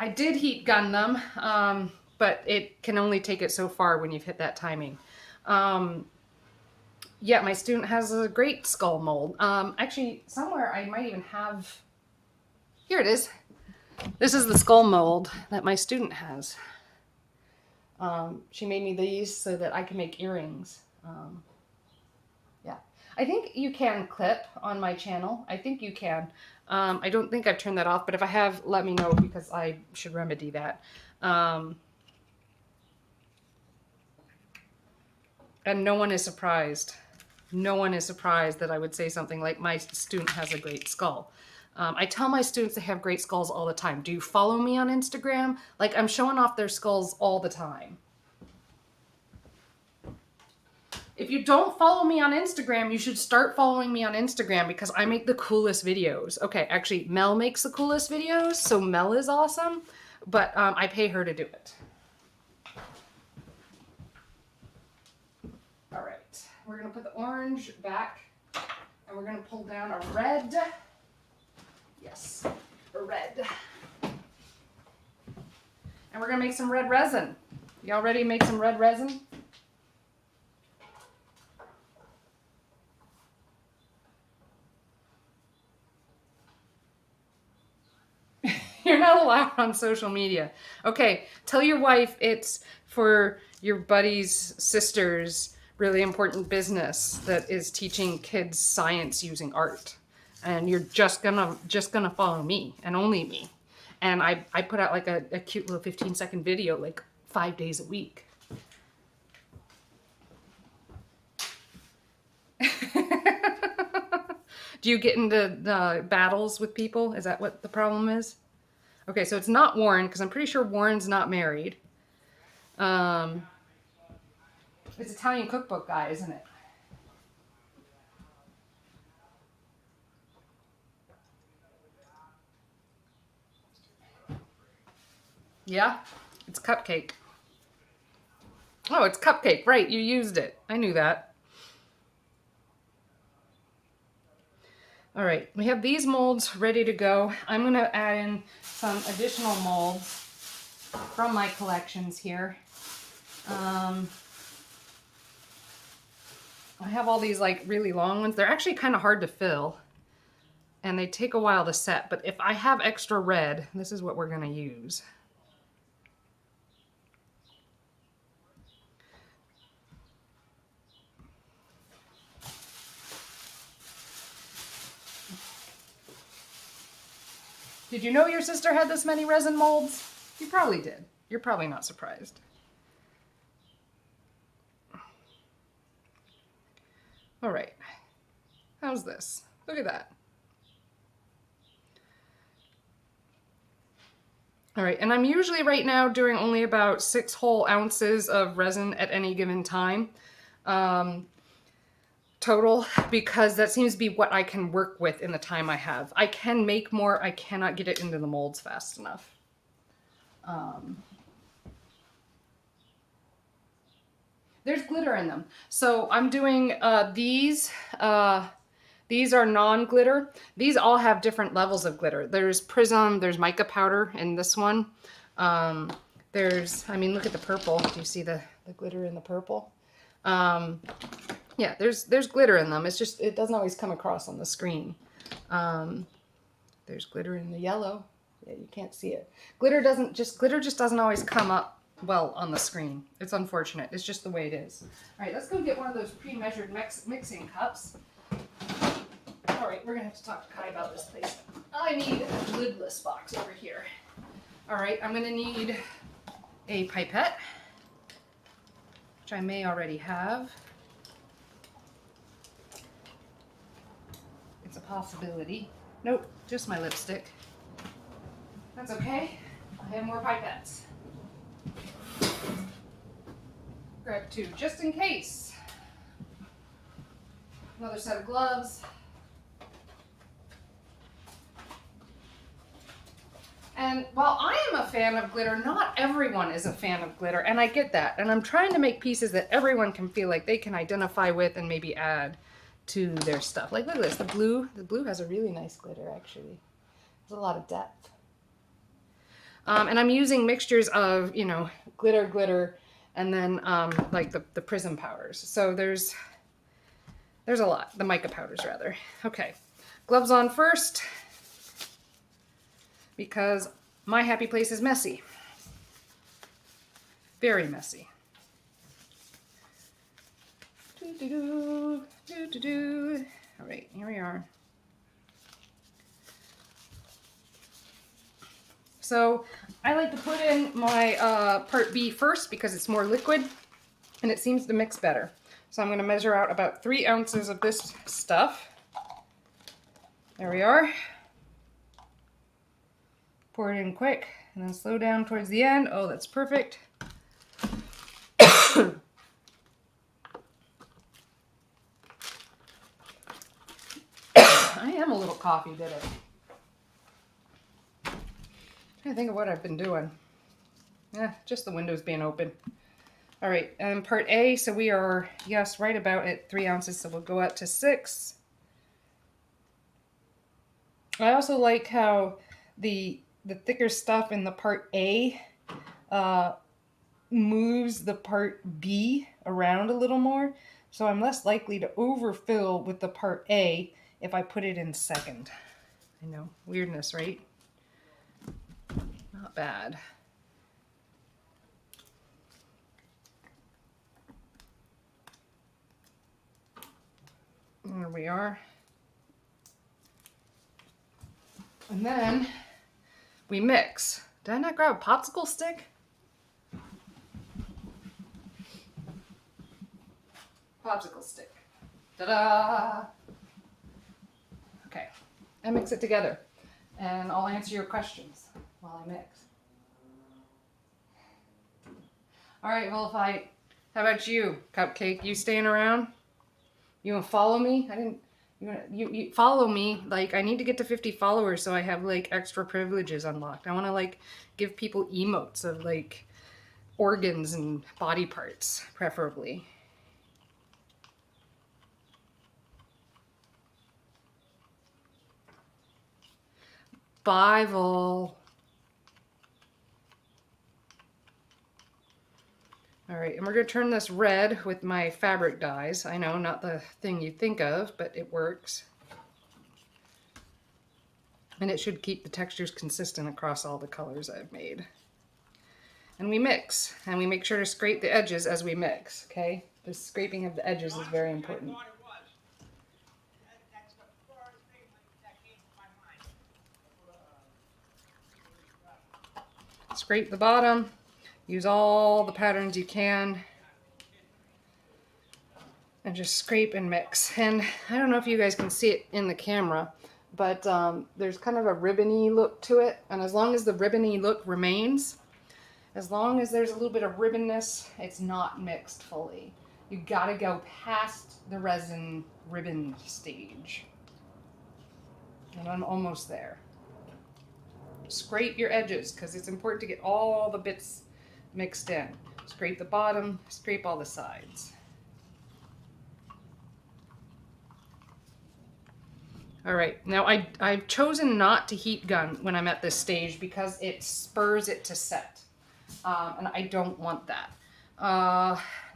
I did heat gun them, but it can only take it so far when you've hit that timing. Yeah, my student has a great skull mold. Actually, somewhere I might even have... Here it is. This is the skull mold that my student has. She made me these so that I can make earrings. Yeah. I think you can clip on my channel. I think you can. I don't think I've turned that off, but if I have, let me know because I should remedy that. And no one is surprised. No one is surprised that I would say something like, my student has a great skull. I tell my students they have great skulls all the time. Do you follow me on Instagram? Like, I'm showing off their skulls all the time. If you don't follow me on Instagram, you should start following me on Instagram because I make the coolest videos. Okay, actually, Mel makes the coolest videos, so Mel is awesome, but I pay her to do it. we're going to put the orange back, and we're going to pull down a red. Yes, a red. And we're going to make some red resin. Y'all ready to make some red resin? You're not allowed on social media. Okay, tell your wife it's for your buddy's sister's really important business that is teaching kids science using art. And you're just gonna follow me and only me. And I put out like a cute little 15-second video like 5 days a week. Do you get into the battles with people? Is that what the problem is? Okay, so it's not Warren, because I'm pretty sure Warren's not married. It's Italian cookbook guy, isn't it? Yeah, it's Cupcake. Oh, it's Cupcake, right, you used it. I knew that. All right, we have these molds ready to go. I'm gonna add in some additional molds from my collections here. I have all these like really long ones. They're actually kind of hard to fill and they take a while to set, but if I have extra red, this is what we're gonna use. Did you know your sister had this many resin molds? You probably did. You're probably not surprised. All right. How's this? Look at that. All right, and I'm usually right now doing only about 6 whole ounces of resin at any given time. Total, because that seems to be what I can work with in the time I have. I can make more, I cannot get it into the molds fast enough. There's glitter in them. So I'm doing these are non-glitter. These all have different levels of glitter. There's prism, there's mica powder in this one. I mean, look at the purple. Do you see the glitter in the purple? Yeah, there's glitter in them. It's just, it doesn't always come across on the screen. There's glitter in the yellow. Yeah, you can't see it. Glitter just doesn't always come up well on the screen. It's unfortunate. It's just the way it is. All right, let's go get one of those pre-measured mixing cups. All right, we're gonna have to talk to Kai about this place. I need a lidless box over here. All right, I'm gonna need a pipette, which I may already have. It's a possibility. Nope, just my lipstick. That's okay. I have more pipettes. Grab 2 just in case. Another set of gloves. And while I am a fan of glitter, not everyone is a fan of glitter, and I get that. And I'm trying to make pieces that everyone can feel like they can identify with and maybe add to their stuff. Like, look at this, the blue has a really nice glitter, actually. There's a lot of depth. And I'm using mixtures of, you know, glitter, and then like the prism powders. So there's a lot, the mica powders rather. Okay, gloves on first, because my happy place is messy. Very messy. All right, here we are. So I like to put in my part B first because it's more liquid and it seems to mix better. So I'm going to measure out about 3 ounces of this stuff. There we are. Pour it in quick and then slow down towards the end. Oh, that's perfect. I am a little coffee bitter. I think of what I've been doing. Yeah, just the windows being open. All right, and part A, so we are, yes, right about at 3 ounces, so we'll go up to 6. I also like how the thicker stuff in the part A uh, moves the part B around a little more, so I'm less likely to overfill with the part A if I put it in second. I know, weirdness, right? Not bad. There we are. And then we mix. Did I not grab a popsicle stick? Popsicle stick. Ta-da! Okay, I mix it together, and I'll answer your questions while I mix. All right, well, how about you, Cupcake? You staying around? You gonna follow me? I didn't. You follow me. Like, I need to get to 50 followers so I have like extra privileges unlocked. I want to like give people emotes of like organs and body parts, preferably. Bible. All right, and we're gonna turn this red with my fabric dyes. I know, not the thing you think of, but it works. And it should keep the textures consistent across all the colors I've made. And we mix, and we make sure to scrape the edges as we mix, okay? The scraping of the edges is very important. Scrape the bottom, use all the patterns you can, and just scrape and mix. And I don't know if you guys can see it in the camera, but there's kind of a ribbony look to it, and as long as the ribbony look remains, as long as there's a little bit of ribbonness, it's not mixed fully. You gotta go past the resin ribbon stage. And I'm almost there. Scrape your edges because it's important to get all the bits mixed in. Scrape the bottom, scrape all the sides. All right, now I've chosen not to heat gun when I'm at this stage because it spurs it to set. And I don't want that.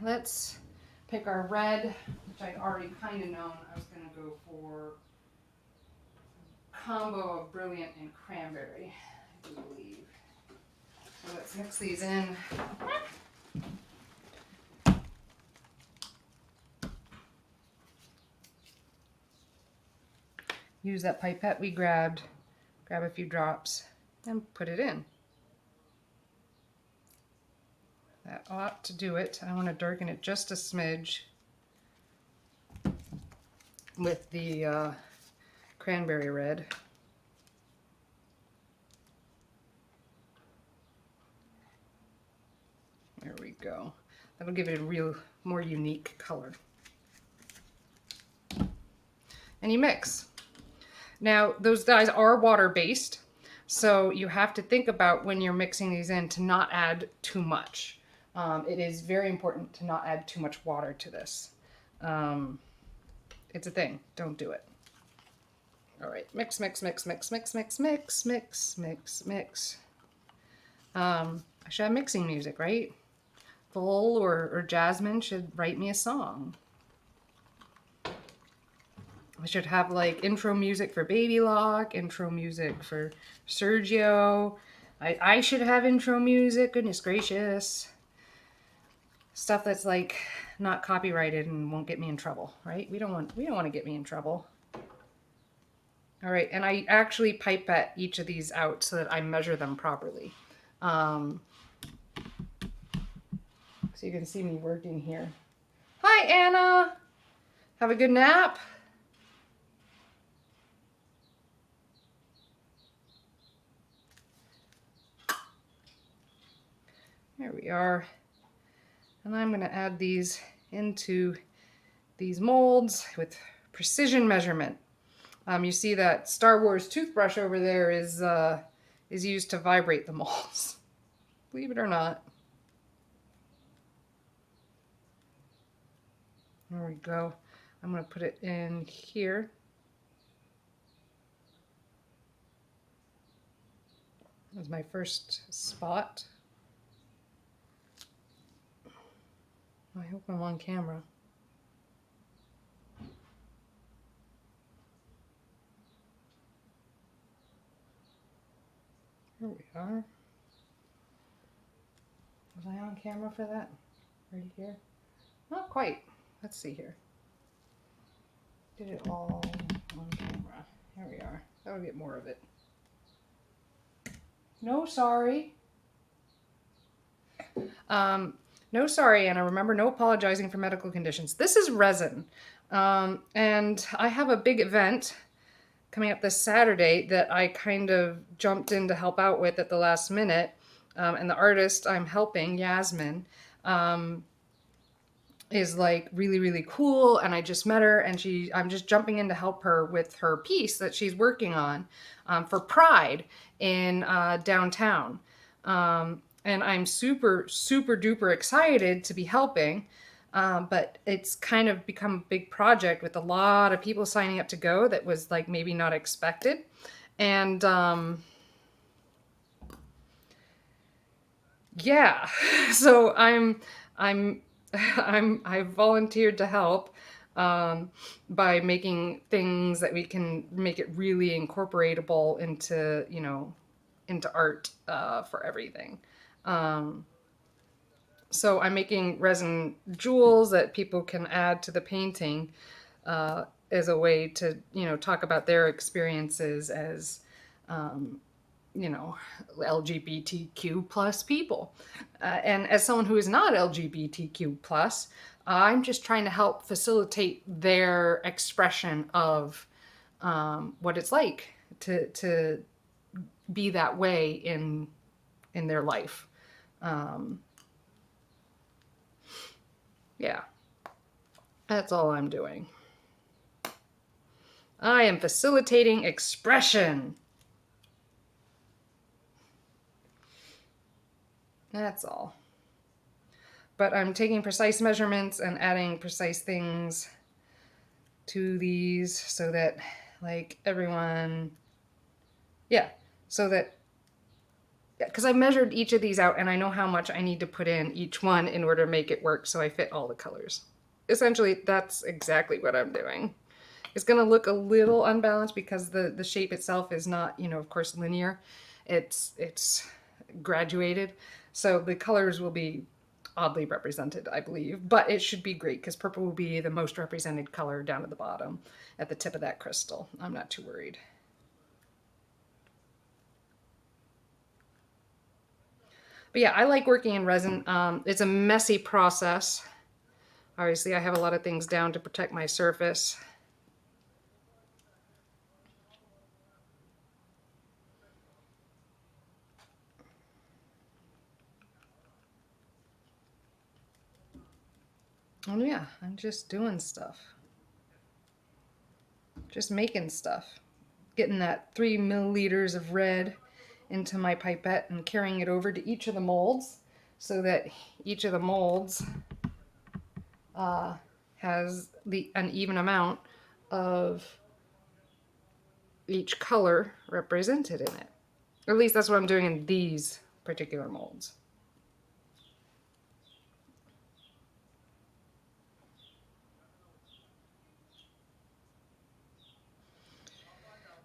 Let's pick our red, which I'd already kind of known I was going to go for combo of brilliant and cranberry, I do believe. So let's mix these in. Use that pipette we grabbed, grab a few drops, and put it in. That ought to do it. I want to darken it just a smidge with the cranberry red. There we go. That'll give it a real, more unique color. And you mix. Now, those dyes are water-based, so you have to think about when you're mixing these in to not add too much. It is very important to not add too much water to this. It's a thing. Don't do it. All right, mix, mix, mix, mix, mix, mix, mix, mix, mix, mix. I should have mixing music, right? Vol or Jasmine should write me a song. I should have like intro music for Baby Lock, intro music for Sergio. I should have intro music, goodness gracious. Stuff that's like not copyrighted and won't get me in trouble, right? We don't want to get me in trouble. All right, and I actually pipette each of these out so that I measure them properly. So you can see me working here. Hi, Anna. Have a good nap. There we are. And I'm going to add these into these molds with precision measurement. You see that Star Wars toothbrush over there is used to vibrate the molds. Believe it or not. There we go. I'm going to put it in here. That's my first spot. I hope I'm on camera. Here we are. Was I on camera for that? Right here? Not quite. Let's see here. Did it all on camera. Here we are. That'll get more of it. No, sorry. No, sorry, Anna. Remember, no apologizing for medical conditions. This is Resin. And I have a big event coming up this Saturday that I kind of jumped in to help out with at the last minute. And the artist I'm helping, Yasmin, is like really, really cool. And I just met her, and I'm just jumping in to help her with her piece that she's working on for Pride in downtown. And I'm super, super duper excited to be helping. But it's kind of become a big project with a lot of people signing up to go that was like maybe not expected. And yeah, so I volunteered to help by making things that we can make it really incorporatable into, you know, into art for everything. So I'm making resin jewels that people can add to the painting as a way to, you know, talk about their experiences as, you know, LGBTQ plus people. And as someone who is not LGBTQ plus, I'm just trying to help facilitate their expression of what it's like to be that way in their life. Yeah, that's all I'm doing. I am facilitating expression. That's all. But I'm taking precise measurements and adding precise things to these so that, like, everyone, yeah, so that, because I measured each of these out and I know how much I need to put in each one in order to make it work so I fit all the colors. Essentially, that's exactly what I'm doing. It's going to look a little unbalanced because the shape itself is not, you know, of course, linear. It's graduated. So the colors will be oddly represented, I believe. But it should be great because purple will be the most represented color down at the bottom at the tip of that crystal. I'm not too worried. But yeah, I like working in resin. It's a messy process. Obviously, I have a lot of things down to protect my surface. Oh yeah, I'm just doing stuff. Just making stuff. Getting that 3 milliliters of red into my pipette and carrying it over to each of the molds so that each of the molds has an even amount of each color represented in it. Or at least that's what I'm doing in these particular molds.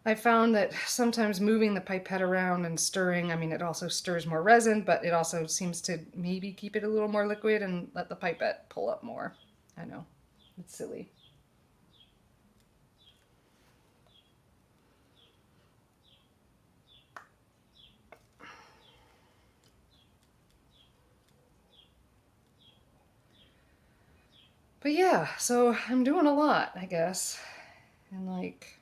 I found that sometimes moving the pipette around and stirring, I mean, it also stirs more resin, but it also seems to maybe keep it a little more liquid and let the pipette pull up more. I know, it's silly. But yeah, so I'm doing a lot, I guess. And like,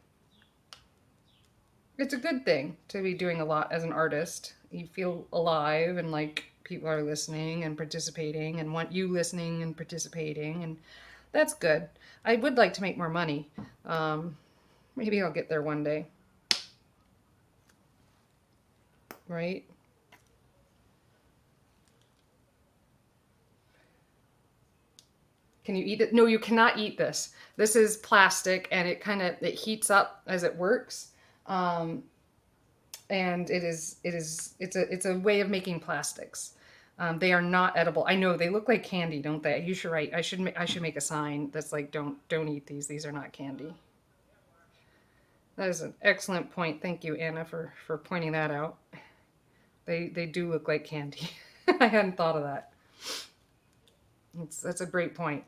it's a good thing to be doing a lot as an artist. You feel alive and like people are listening and participating and want you listening and participating, and that's good. I would like to make more money. Maybe I'll get there one day. Right? Can you eat it? No, you cannot eat this. This is plastic, and it heats up as it works. Um, and it's a way of making plastics. They are not edible. I know they look like candy, don't they? You should write. I should make a sign that's like don't eat these. These are not candy. That is an excellent point. Thank you, Anna, for pointing that out. They do look like candy. I hadn't thought of that. That's a great point.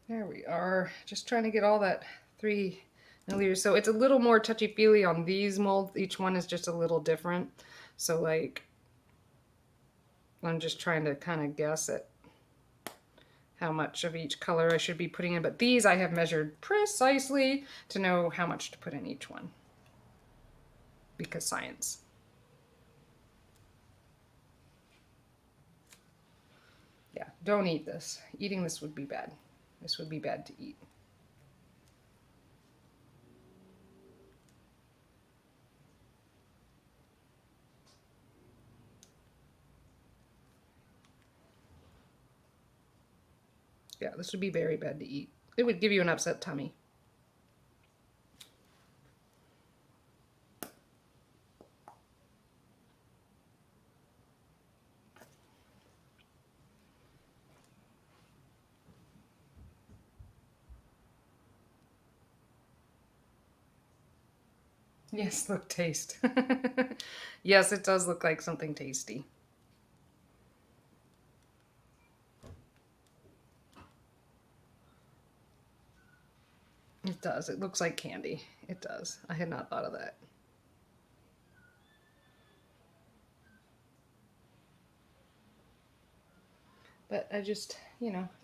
There we are. Just trying to get all that 3 milliliters. So it's a little more touchy-feely on these molds. Each one is just a little different. So like, I'm just trying to kind of guess at how much of each color I should be putting in. But these I have measured precisely to know how much to put in each one. Because science. Yeah, don't eat this. Eating this would be bad. This would be bad to eat. Yeah, this would be very bad to eat. It would give you an upset tummy. Yes, look, taste. Yes, it does look like something tasty. It does. It looks like candy. It does. I had not thought of that. But I just,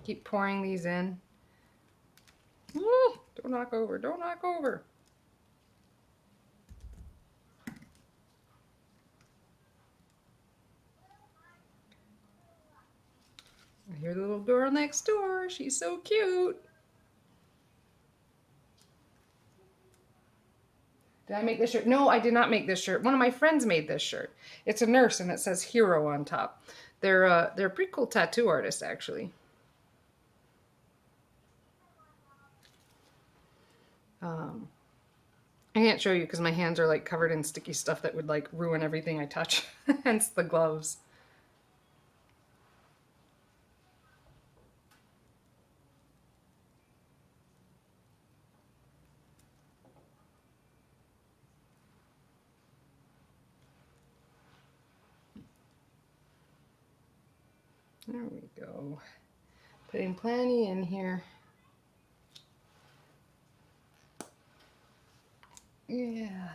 keep pouring these in. Woo! Don't knock over. Don't knock over. I hear the little girl next door. She's so cute. Did I make this shirt? No, I did not make this shirt. One of my friends made this shirt. It's a nurse and it says hero on top. They're a pretty cool tattoo artist, actually. I can't show you because my hands are like covered in sticky stuff that would like ruin everything I touch. Hence the gloves. There we go. Putting plenty in here. Yeah.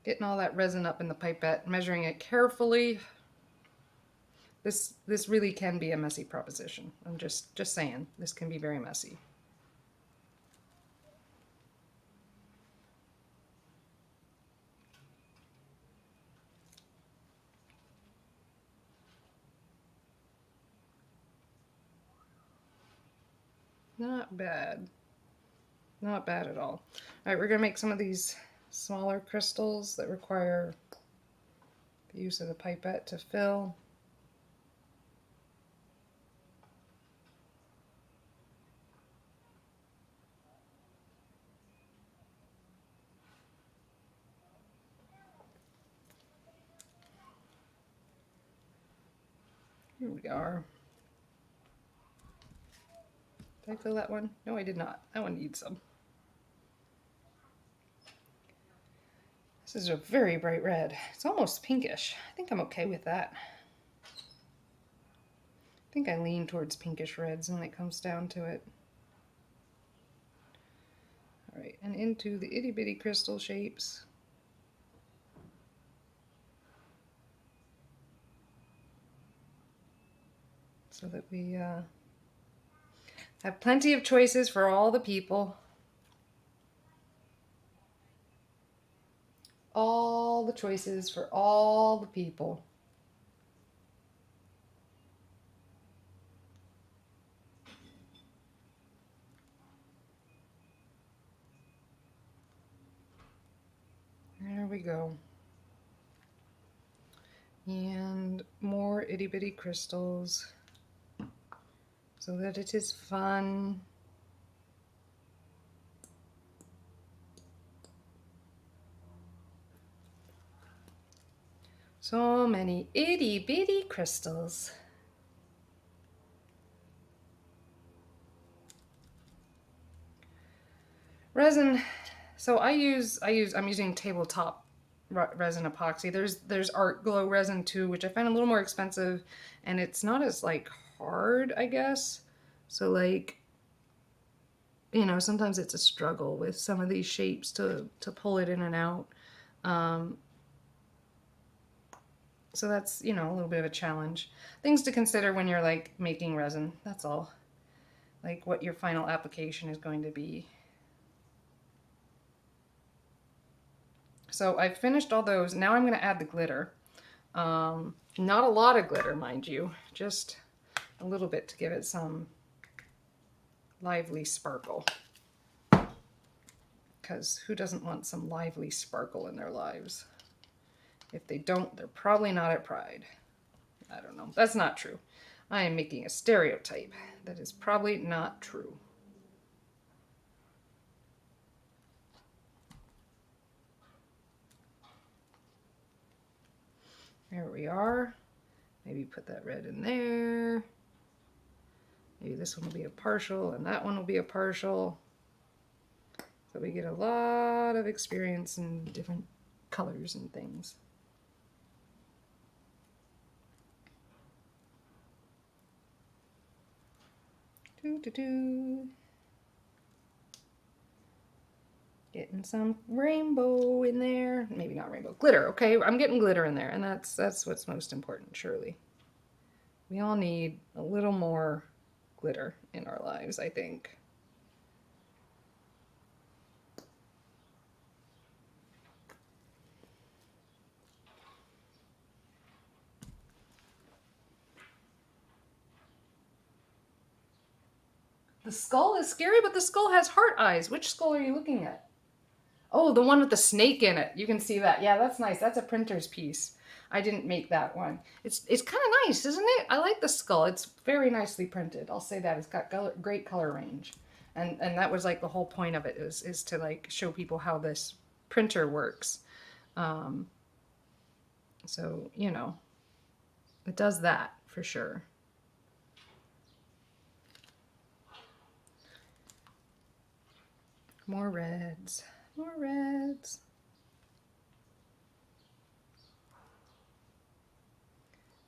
Getting all that resin up in the pipette, measuring it carefully. This really can be a messy proposition. I'm just saying, this can be very messy. Not bad. Not bad at all. All right, we're gonna make some of these smaller crystals that require the use of the pipette to fill. Here we are. Did I fill that one? No, I did not. That one needs some. This is a very bright red. It's almost pinkish. I think I'm okay with that. I think I lean towards pinkish reds when it comes down to it. All right, and into the itty bitty crystal shapes. So that we have plenty of choices for all the people. All the choices for all the people. There we go. And more itty bitty crystals so that it is fun. So many itty bitty crystals. Resin. So I'm using tabletop resin epoxy. There's Art Glow resin too, which I find a little more expensive, and it's not as like hard, I guess. So like, you know, sometimes it's a struggle with some of these shapes to pull it in and out. So that's, you know, a little bit of a challenge. Things to consider when you're like making resin, that's all. Like what your final application is going to be. So I've finished all those. Now I'm going to add the glitter. Not a lot of glitter, mind you, just a little bit to give it some lively sparkle. Because who doesn't want some lively sparkle in their lives? If they don't, they're probably not at Pride. I don't know. That's not true. I am making a stereotype. That is probably not true. There we are. Maybe put that red in there. Maybe this one will be a partial and that one will be a partial. So we get a lot of experience in different colors and things. Getting some rainbow in there. Maybe not rainbow. Glitter, okay? I'm getting glitter in there, and that's what's most important, surely. We all need a little more glitter in our lives, I think. The skull is scary, but the skull has heart eyes. Which skull are you looking at? Oh, the one with the snake in it. You can see that. Yeah, that's nice. That's a printer's piece. I didn't make that one. It's kind of nice, isn't it? I like the skull. It's very nicely printed. I'll say that. It's got great color range. And that was like the whole point of it is to like show people how this printer works. So, you know, it does that for sure. More reds. More reds.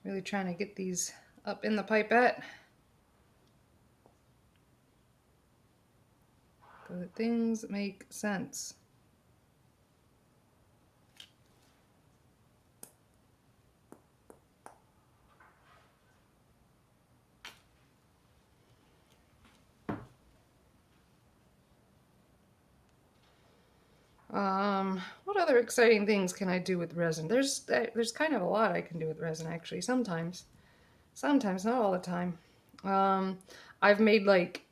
Really trying to get these up in the pipette so that things make sense. What other exciting things can I do with resin? There's kind of a lot I can do with resin actually. Sometimes, not all the time. I've made like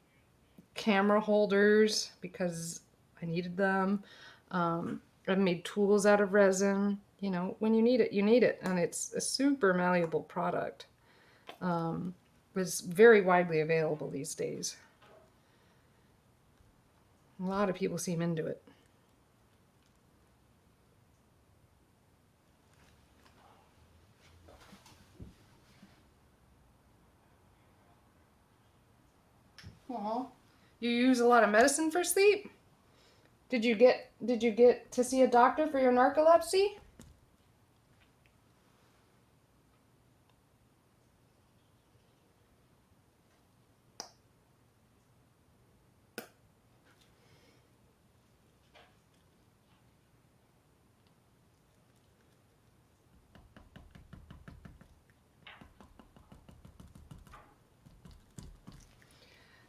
camera holders because I needed them. I've made tools out of resin. You know, when you need it, and it's a super malleable product. It's very widely available these days. A lot of people seem into it. Aww. You use a lot of medicine for sleep? Did you get to see a doctor for your narcolepsy?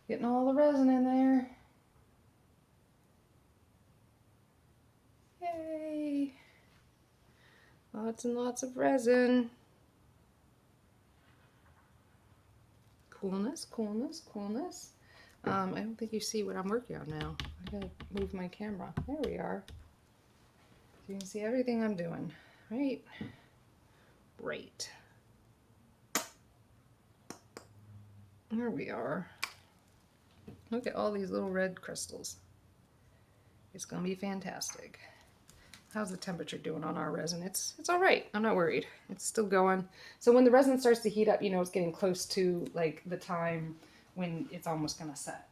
Getting all the resin in there. Yay! Lots and lots of resin. Coolness, coolness, coolness. I don't think you see what I'm working on now. I gotta move my camera. There we are. You can see everything I'm doing, right? Right. There we are. Look at all these little red crystals. It's gonna be fantastic. How's the temperature doing on our resin? It's all right. I'm not worried. It's still going. So when the resin starts to heat up, you know it's getting close to like the time when it's almost gonna set.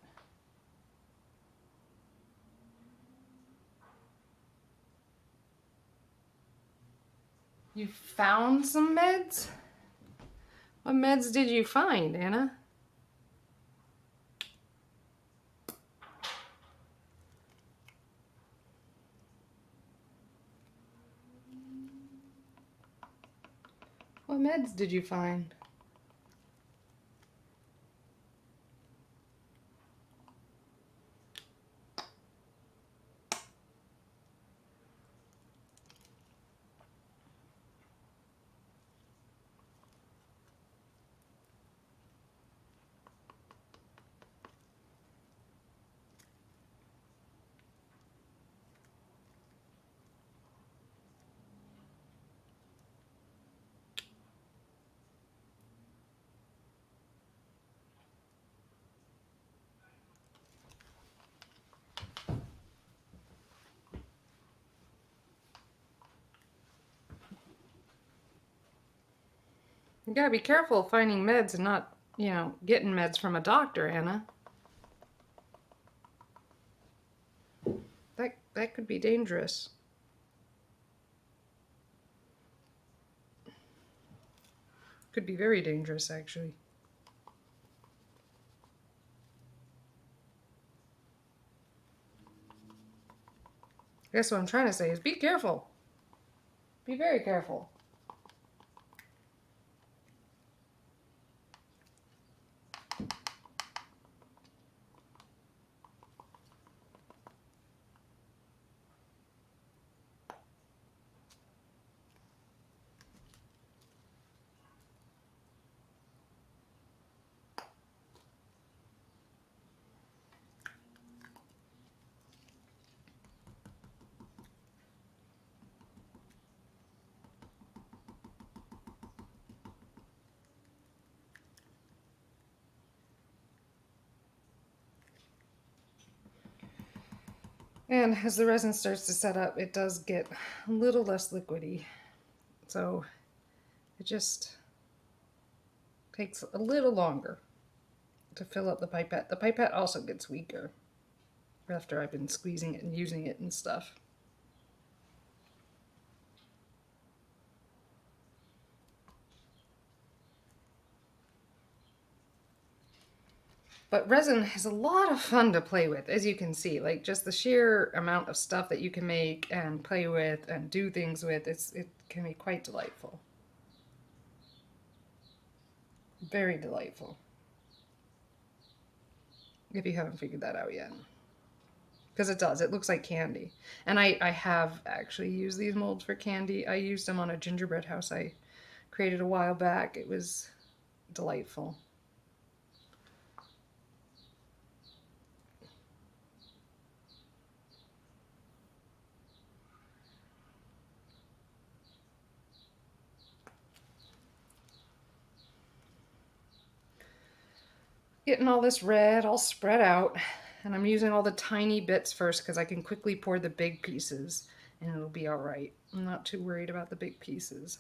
You found some meds? What meds did you find, Anna? What meds did you find? You gotta be careful finding meds and not, you know, getting meds from a doctor, Anna. That could be dangerous. Could be very dangerous, actually. I guess what I'm trying to say is be careful. Be very careful. And as the resin starts to set up, it does get a little less liquidy. So it just takes a little longer to fill up the pipette. The pipette also gets weaker after I've been squeezing it and using it and stuff. But resin is a lot of fun to play with, as you can see. Like just the sheer amount of stuff that you can make and play with and do things with, it can be quite delightful. Very delightful. If you haven't figured that out yet. Because it does. It looks like candy. And I have actually used these molds for candy. I used them on a gingerbread house I created a while back. It was delightful. Getting all this red all spread out, and I'm using all the tiny bits first because I can quickly pour the big pieces and it'll be all right. I'm not too worried about the big pieces.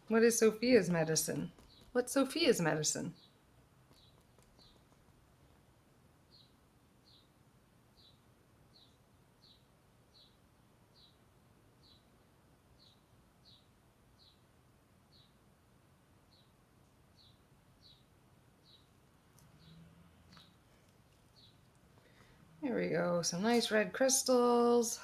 What is Sophia's medicine? What's Sophia's medicine? There we go, some nice red crystals.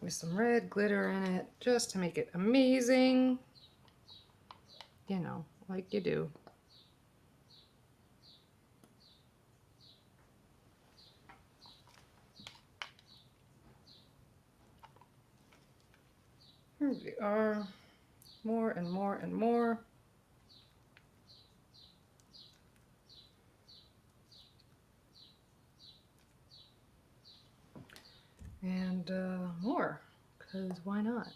With some red glitter in it, just to make it amazing. You know, like you do. we are. More and more and more. And more, because why not?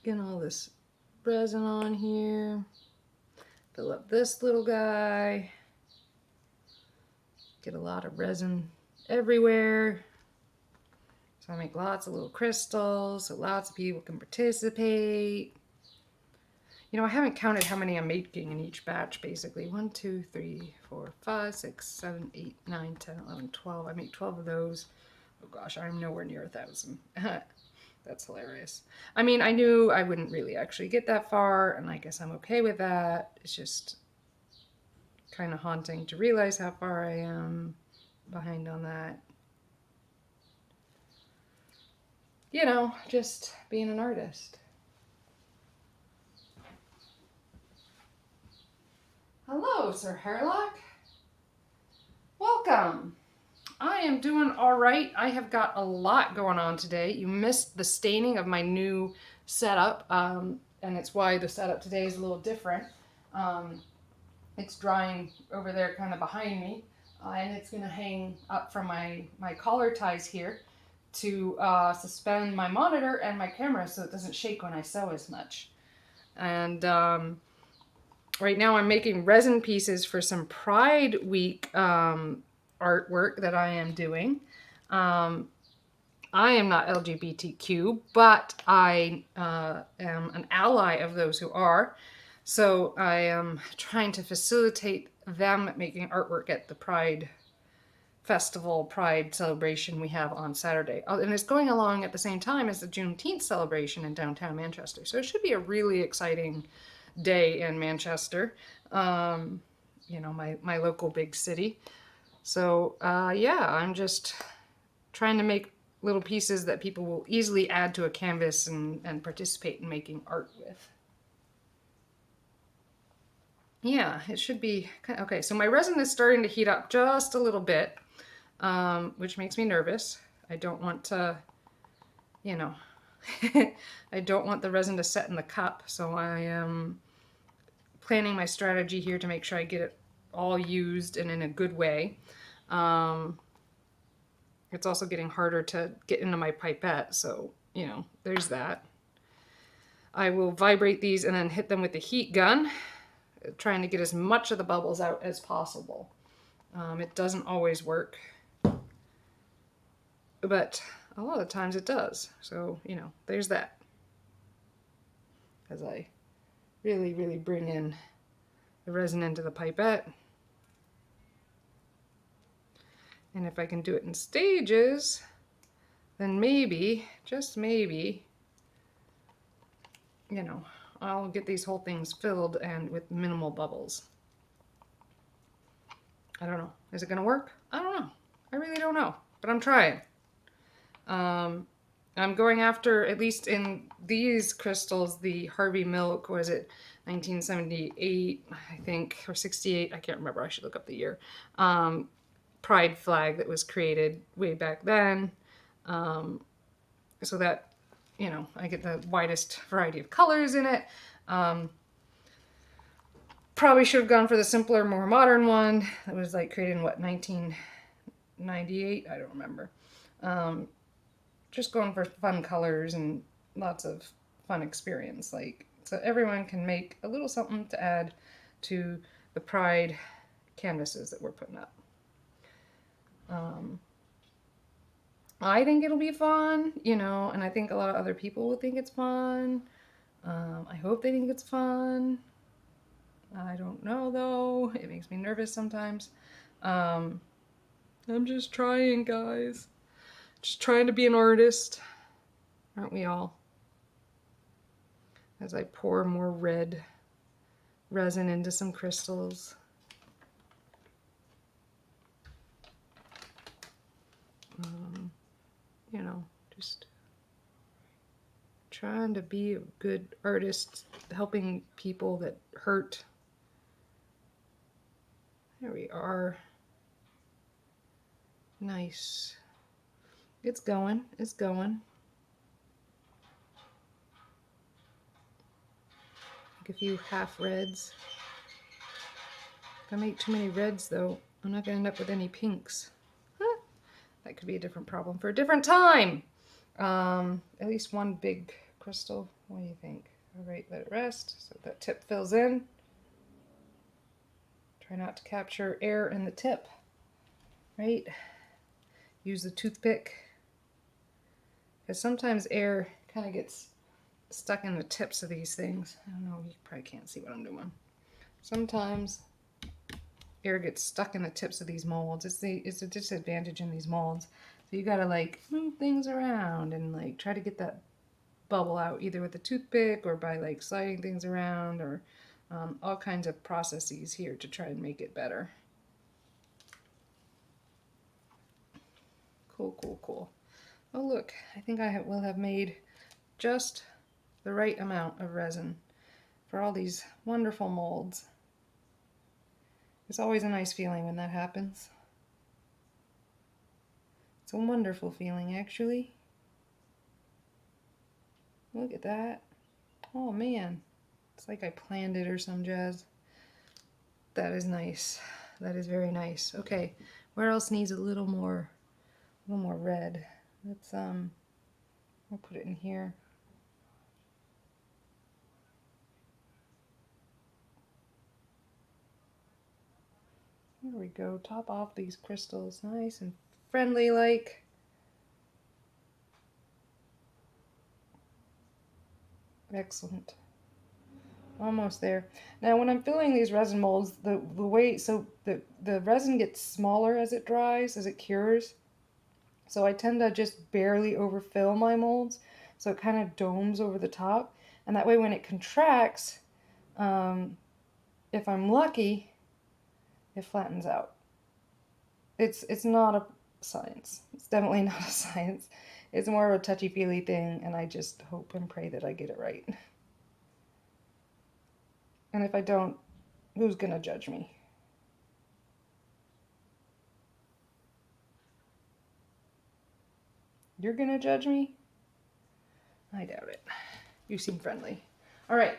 Getting all this resin on here. Fill up this little guy. Get a lot of resin everywhere. So I make lots of little crystals so lots of people can participate. You know, I haven't counted how many I'm making in each batch, basically. 1, 2, 3, 4, 5, 6, 7, 8, 9, 10, 11, 12. I make 12 of those. Oh gosh, I'm nowhere near 1,000. That's hilarious. I mean, I knew I wouldn't really actually get that far, and I guess I'm okay with that. It's just kind of haunting to realize how far I am behind on that. You know, just being an artist. Hello, Sir Hairlock. Welcome. I am doing all right. I have got a lot going on today. You missed the staining of my new setup, and it's why the setup today is a little different. It's drying over there kind of behind me, and it's going to hang up from my collar ties here to suspend my monitor and my camera so it doesn't shake when I sew as much. And right now I'm making resin pieces for some Pride Week artwork that I am doing. I am not LGBTQ, but I am an ally of those who are. So I am trying to facilitate them making artwork at the Pride Festival, Pride celebration we have on Saturday. And it's going along at the same time as the Juneteenth celebration in downtown Manchester. So it should be a really exciting day in Manchester, you know, my local big city. So yeah, I'm just trying to make little pieces that people will easily add to a canvas and participate in making art with. Yeah, it should be kind of, okay. So my resin is starting to heat up just a little bit, which makes me nervous. I don't want to, you know, I don't want the resin to set in the cup. So I am planning my strategy here to make sure I get it all used and in a good way. It's also getting harder to get into my pipette, so, you know, there's that. I will vibrate these and then hit them with the heat gun, trying to get as much of the bubbles out as possible. It doesn't always work, but a lot of times it does. So, you know, there's that. As I really, really bring in the resin into the pipette. And if I can do it in stages, then maybe, just maybe, you know, I'll get these whole things filled and with minimal bubbles. I don't know. Is it going to work? I don't know. I really don't know, but I'm trying. I'm going after, at least in these crystals, the Harvey Milk, was it 1978, I think, or 68, I can't remember, I should look up the year, pride flag that was created way back then, so that, you know, I get the widest variety of colors in it. Probably should have gone for the simpler, more modern one that was like created in, what, 1998? I don't remember. Just going for fun colors and lots of fun experience, like, so everyone can make a little something to add to the Pride canvases that we're putting up. I think it'll be fun, you know, and I think a lot of other people will think it's fun. I hope they think it's fun. I don't know, though. It makes me nervous sometimes. I'm just trying, guys. Just trying to be an artist. Aren't we all? As I pour more red resin into some crystals. You know, just trying to be a good artist, helping people that hurt. There we are. Nice. It's going. It's going. Like a few half reds. If I make too many reds, though, I'm not going to end up with any pinks. Huh. That could be a different problem for a different time. At least one big crystal. What do you think? All right, let it rest so that tip fills in. Try not to capture air in the tip, right? Use the toothpick, because sometimes air kind of gets stuck in the tips of these things. I don't know, you probably can't see what I'm doing. Sometimes air gets stuck in the tips of these molds. It's a disadvantage in these molds. So you gotta like move things around and like try to get that bubble out either with a toothpick or by like sliding things around, or all kinds of processes here to try and make it better. Cool, cool, cool. Oh look, I think I will have made just the right amount of resin for all these wonderful molds. It's always a nice feeling when that happens. It's a wonderful feeling, actually. Look at that. Oh man, it's like I planned it or some jazz. That is nice. That is very nice. Okay, where else needs a little more red? Let's we'll put it in here. There we go. Top off these crystals, nice and friendly like. Excellent. Almost there. Now when I'm filling these resin molds, the way, so the resin gets smaller as it dries, as it cures. So I tend to just barely overfill my molds, so it kind of domes over the top. And that way when it contracts, if I'm lucky, it flattens out. It's not a science. It's definitely not a science. It's more of a touchy-feely thing, and I just hope and pray that I get it right. And if I don't, who's gonna judge me? You're gonna judge me? I doubt it. You seem friendly. All right.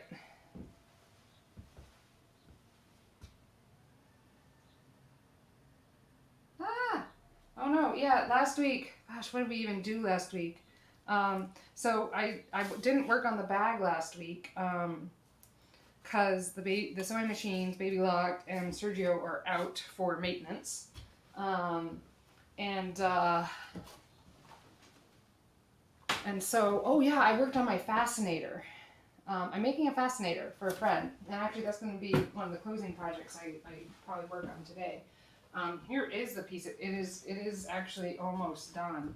Ah! Oh no, yeah, last week, gosh, what did we even do last week? So I didn't work on the bag last week, because the sewing machines, Baby Lock and Sergio are out for maintenance. And so, oh yeah, I worked on my fascinator. I'm making a fascinator for a friend, and actually that's going to be one of the closing projects I probably work on today. Here is the piece. It is actually almost done.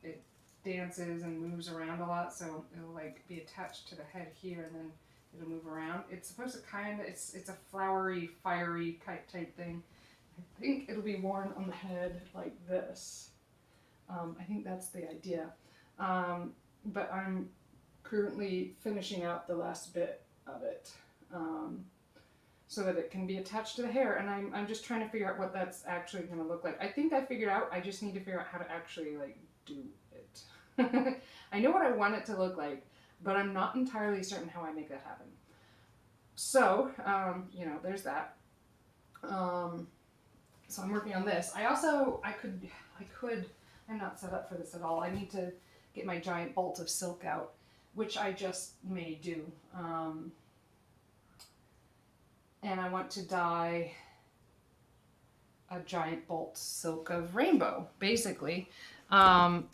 It dances and moves around a lot, so it'll like be attached to the head here, and then it'll move around. It's supposed to kind of, it's a flowery, fiery type thing. I think it'll be worn on the head like this. I think that's the idea. But I'm currently finishing out the last bit of it, so that it can be attached to the hair, and I'm just trying to figure out what that's actually going to look like. I think I figured out, I just need to figure out how to actually like do it. I know what I want it to look like, but I'm not entirely certain how I make that happen. So, you know, there's that. So I'm working on this. I could, I'm not set up for this at all. I need to get my giant bolt of silk out, which I just may do. And I want to dye a giant bolt silk of rainbow, basically. So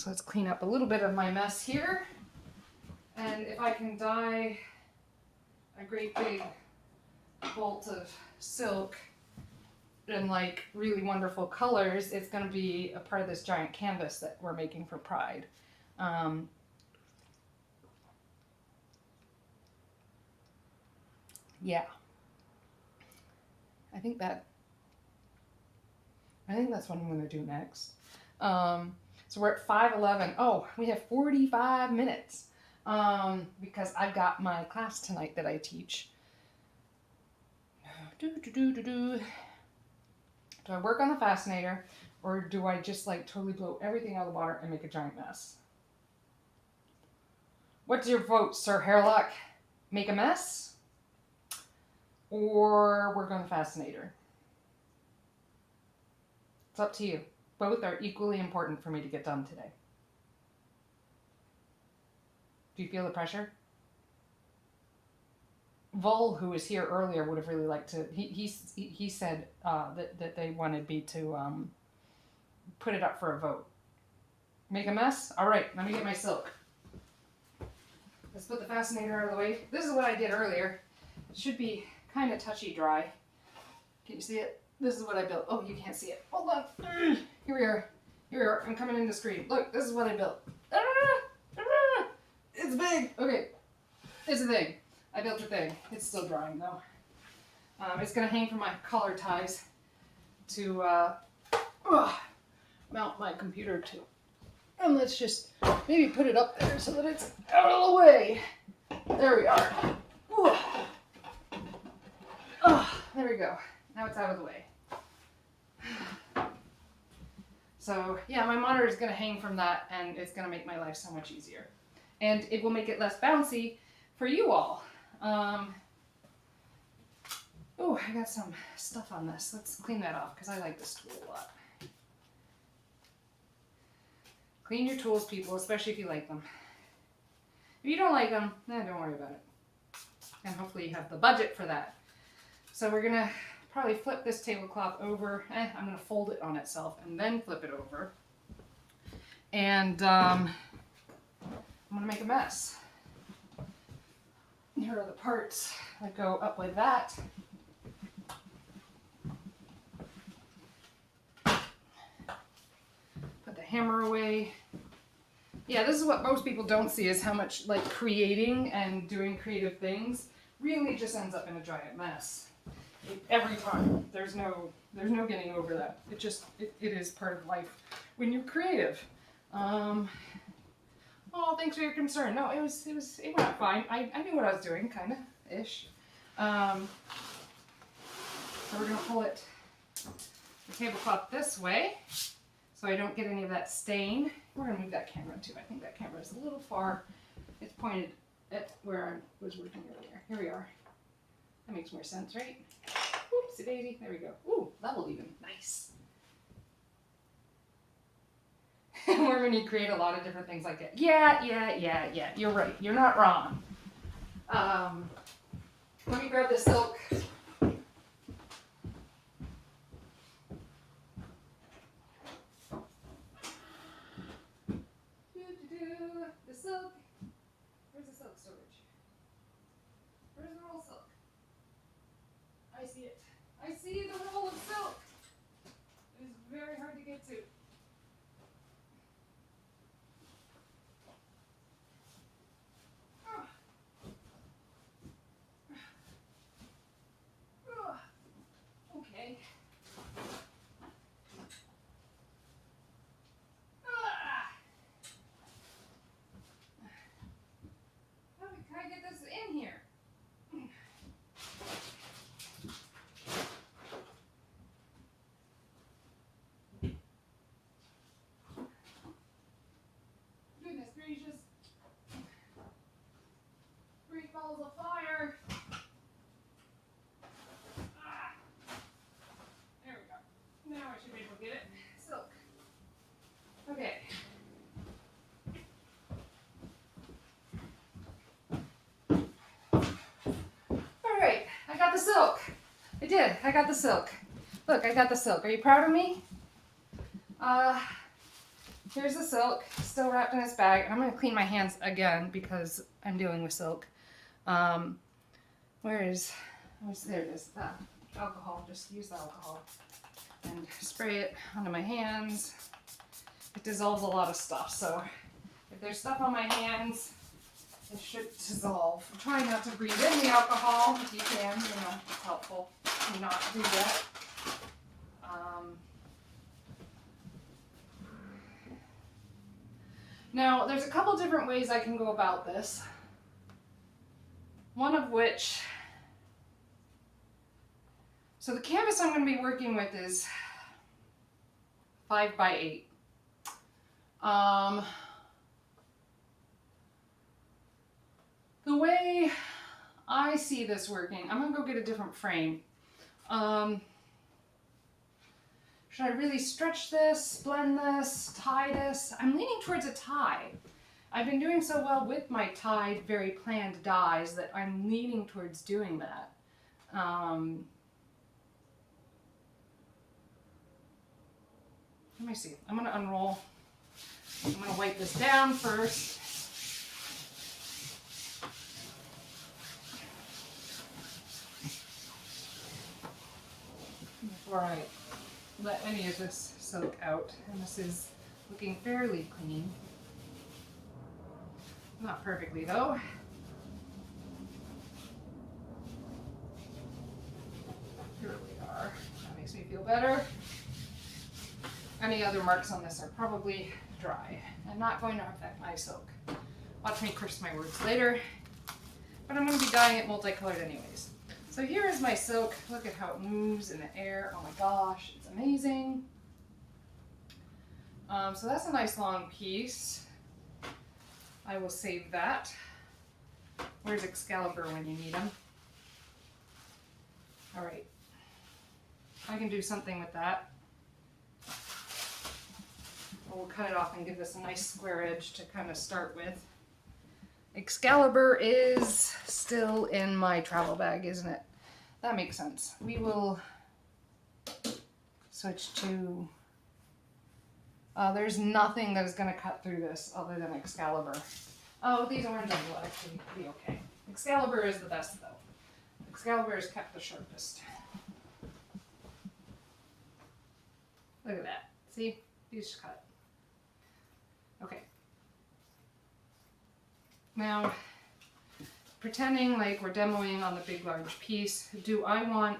let's clean up a little bit of my mess here. And if I can dye a great big bolt of silk in like really wonderful colors, it's going to be a part of this giant canvas that we're making for Pride. Yeah. I think that's what I'm going to do next. So we're at 5:11. Oh, we have 45 minutes, because I've got my class tonight that I teach. Do I work on the fascinator? Or do I just like totally blow everything out of the water and make a giant mess? What's your vote, Sir Hairlock? Make a mess? Or work on the fascinator? It's up to you. Both are equally important for me to get done today. Do you feel the pressure? Vol, who was here earlier, would have really liked to. He said that they wanted me to put it up for a vote. Make a mess? All right, let me get my silk. Let's put the fascinator out of the way. This is what I did earlier. It should be kind of touchy dry. Can you see it? This is what I built. Oh, you can't see it. Hold on. Here we are. Here we are. I'm coming in the screen. Look, this is what I built. It's big. Okay. It's a thing. I built a thing. It's still drying though. It's going to hang from my collar ties to mount my computer to. And let's just maybe put it up there so that it's out of the way. There we are. There we go. Now it's out of the way. So yeah, my monitor is going to hang from that, and it's going to make my life so much easier. And it will make it less bouncy for you all. Oh, I got some stuff on this. Let's clean that off because I like this tool a lot. Clean your tools, people, especially if you like them. If you don't like them, don't worry about it. And hopefully you have the budget for that. So we're going to probably flip this tablecloth over. I'm going to fold it on itself and then flip it over. And I'm going to make a mess. Here are the parts that go up like that. Put the hammer away. Yeah, this is what most people don't see, is how much like creating and doing creative things really just ends up in a giant mess. Every time. There's no getting over that. It is part of life when you're creative. Oh, thanks for your concern. No, it went out fine. I knew what I was doing, kind of ish. So we're gonna pull the tablecloth this way so I don't get any of that stain. We're gonna move that camera too. I think that camera is a little far. It's pointed at where I was working earlier. Here we are. That makes more sense, right? Oopsie daisy. There we go. Ooh, level even. Nice. Or when you create a lot of different things like that. Yeah. You're right. You're not wrong. Let me grab the silk. The silk. Where's the silk storage? Where's the roll of silk? I see it. I see the roll of silk. It is very hard to get to. Okay. How can I get this in here? Goodness gracious. 3 balls of fire. There we go. Now I should be able to get it. Silk. Okay. Alright, I got the silk. I did. I got the silk. Look, I got the silk. Are you proud of me? Here's the silk, still wrapped in this bag. And I'm going to clean my hands again because I'm dealing with silk. There it is. Alcohol. Just use the alcohol and spray it onto my hands. It dissolves a lot of stuff, so if there's stuff on my hands, it should dissolve. Try not to breathe in the alcohol if you can. It's helpful to not do that. Now, there's a couple different ways I can go about this. One of which, so the canvas I'm going to be working with is 5x8. The way I see this working, I'm gonna go get a different frame. Should I really stretch this, blend this, tie this? I'm leaning towards a tie. I've been doing so well with my tied, very planned dies that I'm leaning towards doing that. Let me see. I'm going to unroll. I'm going to wipe this down first. Before I let any of this soak out. And this is looking fairly clean. Not perfectly though. Here we are. That makes me feel better. Any other marks on this are probably dry. I'm not going to affect my soak. Watch me curse my words later. But I'm going to be dyeing it multicolored anyways. So here is my silk. Look at how it moves in the air. Oh my gosh, it's amazing. So that's a nice long piece. I will save that. Where's Excalibur when you need him? All right. I can do something with that. We'll cut it off and give this a nice square edge to kind of start with. Excalibur is still in my travel bag, isn't it? That makes sense. We will switch to... there's nothing that is going to cut through this other than Excalibur. Oh, these oranges will actually be okay. Excalibur is the best, though. Excalibur is kept the sharpest. Look at that. See? These cut. Okay. Now, pretending like we're demoing on the big large piece, do I want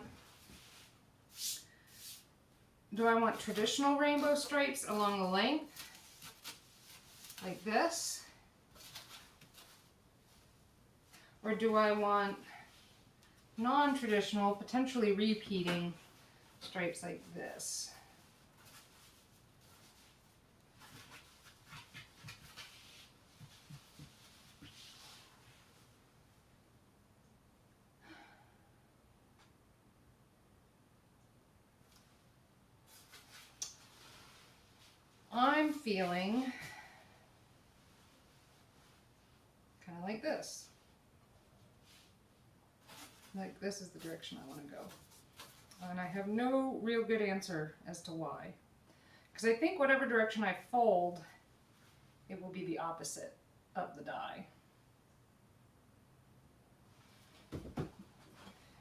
traditional rainbow stripes along the length? Like this? Or do I want non-traditional, potentially repeating stripes like this? I'm feeling kind of like this. Like this is the direction I want to go. And I have no real good answer as to why. Because I think whatever direction I fold, it will be the opposite of the die.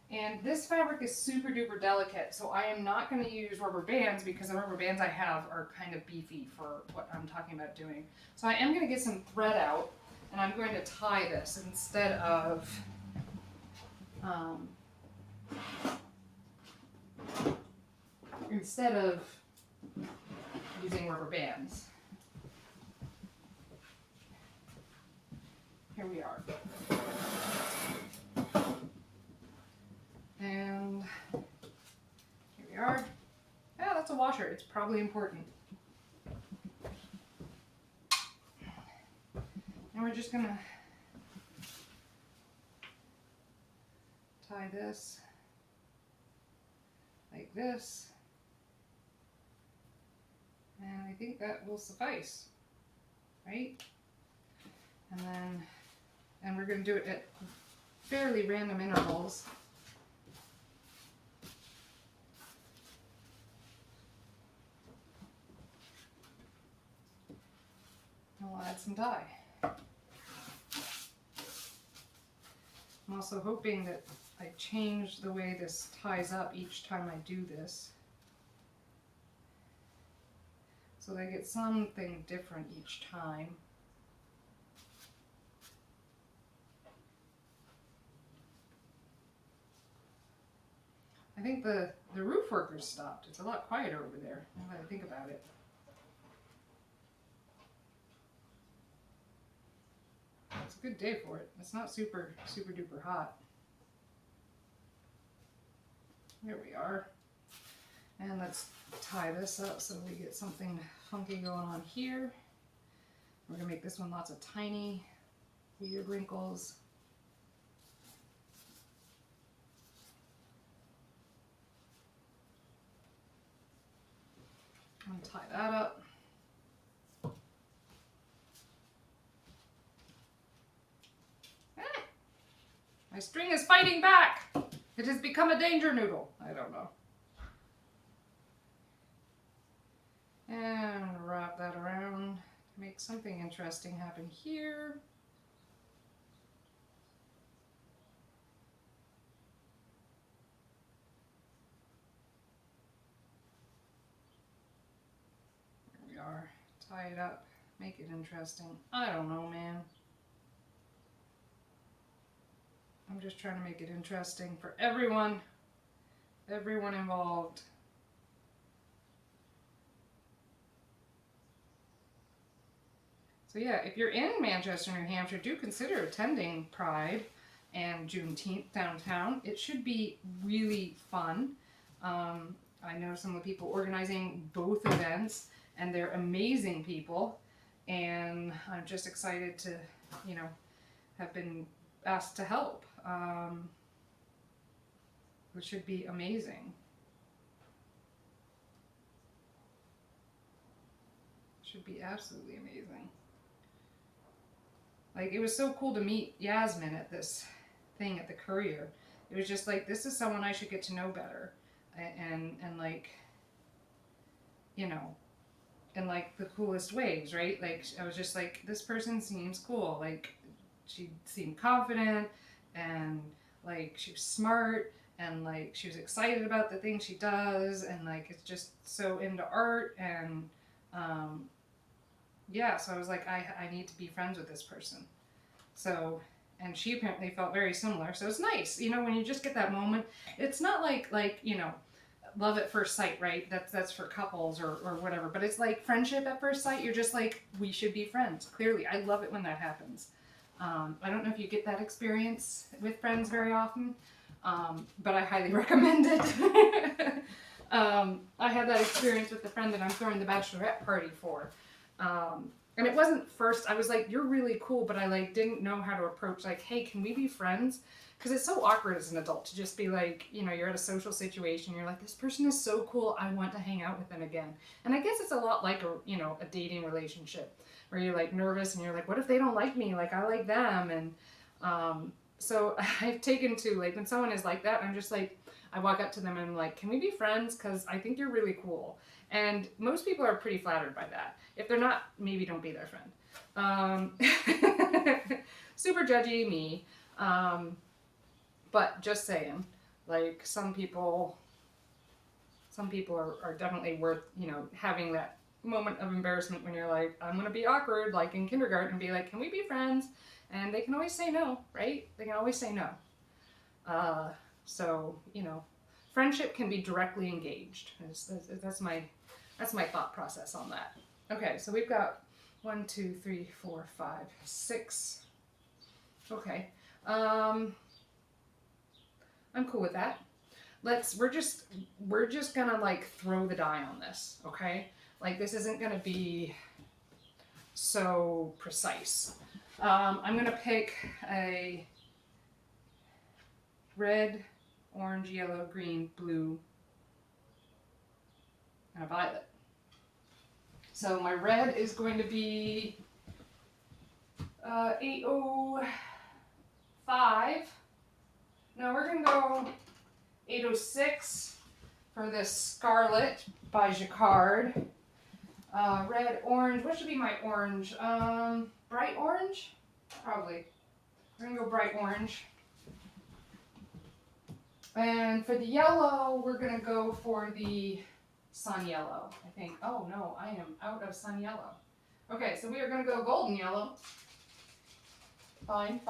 And this fabric is super duper delicate, so I am not going to use rubber bands because the rubber bands I have are kind of beefy for what I'm talking about doing. So I am going to get some thread out, and I'm going to tie this instead of using rubber bands. Here we are. And here we are. Yeah, that's a washer. It's probably important. And we're just gonna tie this like this. And I think that will suffice, right? And we're gonna do it at fairly random intervals. I'll add some dye. I'm also hoping that I change the way this ties up each time I do this, so that I get something different each time. I think the roof workers stopped. It's a lot quieter over there, now that I think about it. It's a good day for it. It's not super duper hot. There we are. And let's tie this up so we get something funky going on here. We're gonna make this one lots of tiny, weird wrinkles. I'm gonna tie that up. My string is fighting back. It has become a danger noodle. I don't know. And wrap that around to make something interesting happen here. There we are. Tie it up. Make it interesting. I don't know, man. I'm just trying to make it interesting for everyone involved. So yeah, if you're in Manchester, New Hampshire, do consider attending Pride and Juneteenth downtown. It should be really fun. I know some of the people organizing both events, and they're amazing people. And I'm just excited to, have been asked to help. Which should be amazing. Should be absolutely amazing. Like, it was so cool to meet Yasmin at this thing at the Courier. It was just like, this is someone I should get to know better. And like, in like the coolest ways, right? Like, I was just like, this person seems cool. Like, she seemed confident, and like, she was smart, and like, she was excited about the thing she does, and like, it's just so into art. And yeah, so I was like, I need to be friends with this person. So, and she apparently felt very similar. So it's nice, when you just get that moment. It's not like love at first sight, right? That's for couples or whatever. But it's like friendship at first sight. You're just like, we should be friends. Clearly, I love it when that happens. I don't know if you get that experience with friends very often, but I highly recommend it. I had that experience with the friend that I'm throwing the bachelorette party for. And it wasn't first, I was like, you're really cool, but I like didn't know how to approach, like, hey, can we be friends? Because it's so awkward as an adult to just be like, you're at a social situation, you're like, this person is so cool, I want to hang out with them again. And I guess it's a lot like a dating relationship, where you're like nervous and you're like, what if they don't like me? Like, I like them. And so I've taken to, like, when someone is like that, I'm just like, I walk up to them and I'm like, can we be friends? Because I think you're really cool. And most people are pretty flattered by that. If they're not, maybe don't be their friend. Super judgy me. But just saying, like, some people are definitely worth, having that moment of embarrassment when you're like, I'm going to be awkward, like in kindergarten, and be like, can we be friends? And they can always say no, right? They can always say no. So, friendship can be directly engaged. That's my thought process on that. Okay, so we've got 1, 2, 3, 4, 5, 6. Okay. I'm cool with that. We're just gonna like throw the die on this, okay? Like, this isn't gonna be so precise. I'm gonna pick a red, orange, yellow, green, blue, and a violet. So my red is going to be 805. No, we're going to go 806 for this Scarlet by Jacquard. Red, orange. What should be my orange? Bright orange? Probably. We're going to go bright orange. And for the yellow, we're going to go for the sun yellow, I think. Oh no, I am out of sun yellow. Okay, so we are going to go golden yellow. Fine.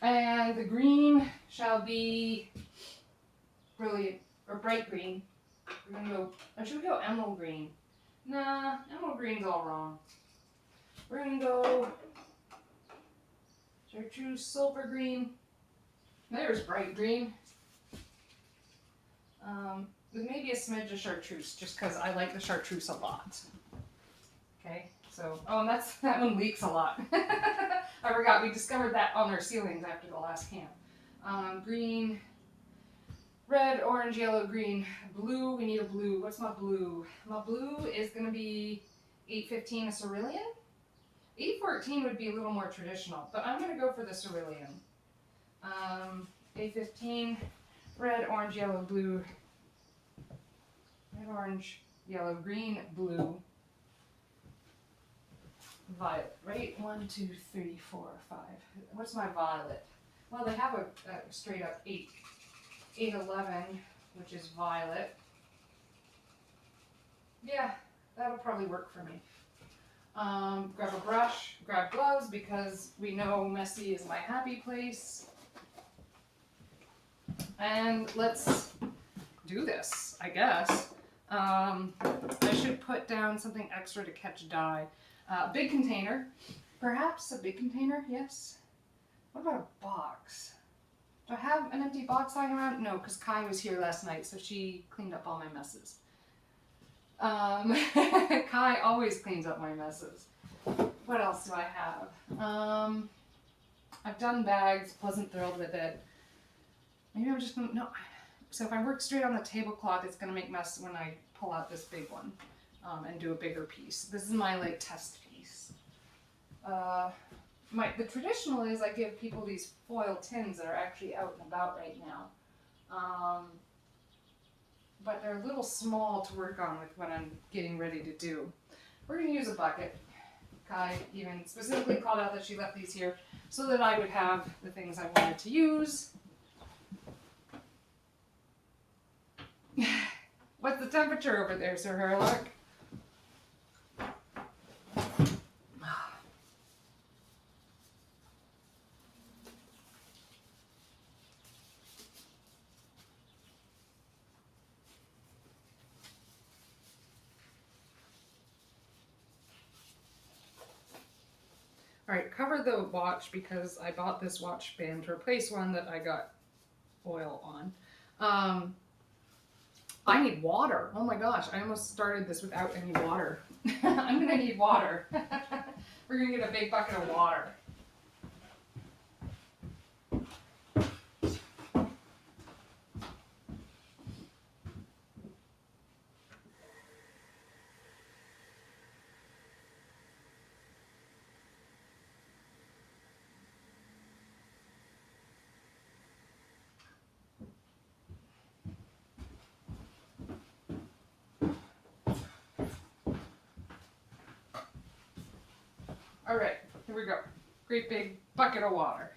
And the green shall be brilliant, or bright green. We're going to go, or should we go emerald green? Nah, emerald green's all wrong. We're going to go chartreuse silver green. There's bright green. With maybe a smidge of chartreuse, just because I like the chartreuse a lot. Okay, so, oh, and that one leaks a lot. I forgot, we discovered that on our ceilings after the last camp. Green, red, orange, yellow, green, blue. We need a blue. What's my blue? My blue is going to be 815, a cerulean. 814 would be a little more traditional, but I'm going to go for the cerulean. 815, red, orange, yellow, blue, red, orange, yellow, green, blue, violet, right? 1, 2, 3, 4, 5. What's my violet? Well, they have a straight up 8. 811, which is violet. Yeah, that'll probably work for me. Grab a brush, grab gloves, because we know messy is my happy place. And let's do this, I guess. I should put down something extra to catch dye. Big container. Perhaps a big container, yes. What about a box? Do I have an empty box lying around? No, because Kai was here last night, so she cleaned up all my messes. Kai always cleans up my messes. What else do I have? I've done bags, wasn't thrilled with it. Maybe I'm just gonna, no. So if I work straight on the tablecloth, it's gonna make mess when I pull out this big one and do a bigger piece. This is my like test piece. The traditional is I give people these foil tins that are actually out and about right now. But they're a little small to work on with what I'm getting ready to do. We're going to use a bucket. Kai even specifically called out that she left these here so that I would have the things I wanted to use. What's the temperature over there, Sir Herlock? All right, cover the watch because I bought this watch band to replace one that I got oil on. I need water. Oh my gosh, I almost started this without any water. I'm gonna need water. We're gonna get a big bucket of water. All right, here we go. Great big bucket of water.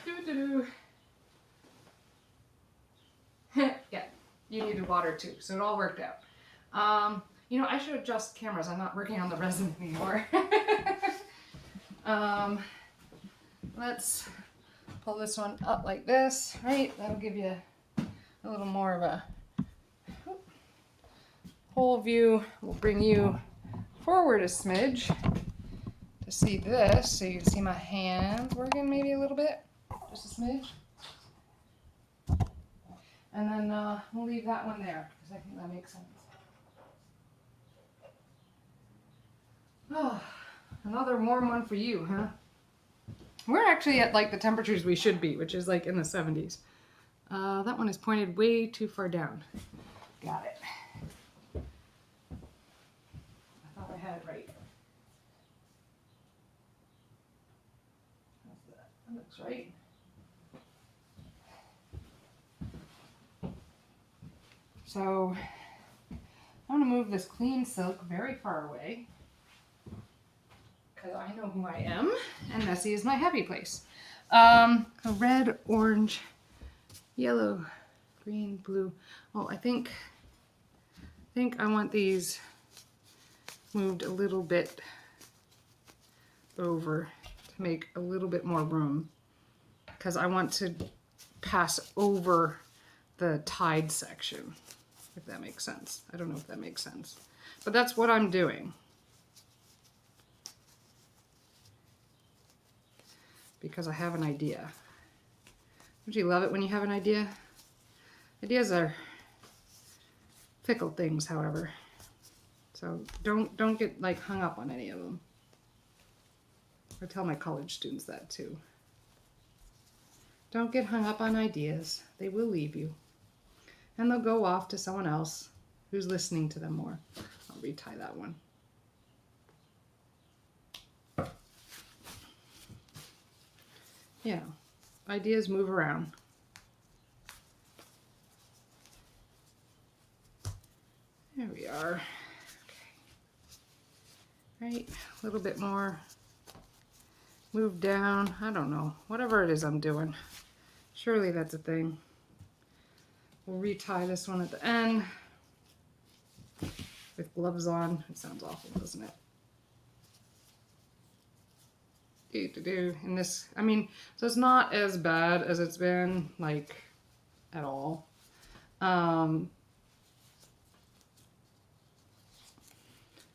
Doo-doo-doo. Yeah, you needed water too, so it all worked out. You know, I should adjust cameras. I'm not working on the resin anymore. Let's pull this one up like this, right? That'll give you a little more of a whole view. We'll bring you forward a smidge to see this, so you can see my hands working maybe a little bit, just a smidge. And then we'll leave that one there, because I think that makes sense. Oh, another warm one for you, huh? We're actually at like the temperatures we should be, which is like in the 70s. That one is pointed way too far down. Got it. I thought I had it right. That looks right. So I'm going to move this clean silk very far away because I know who I am, and messy is my happy place. Red, orange, yellow, green, blue. Oh, I think I want these moved a little bit over to make a little bit more room, because I want to pass over the tied section, if that makes sense. I don't know if that makes sense, but that's what I'm doing. Because I have an idea. Don't you love it when you have an idea? Ideas are fickle things, however. So don't get like hung up on any of them. I tell my college students that too. Don't get hung up on ideas. They will leave you. And they'll go off to someone else who's listening to them more. I'll retie that one. Yeah, ideas move around. There we are. Okay. Right, a little bit more. Move down. I don't know. Whatever it is I'm doing. Surely that's a thing. We'll retie this one at the end with gloves on. It sounds awful, doesn't it? And this, I mean, so it's not as bad as it's been, like, at all.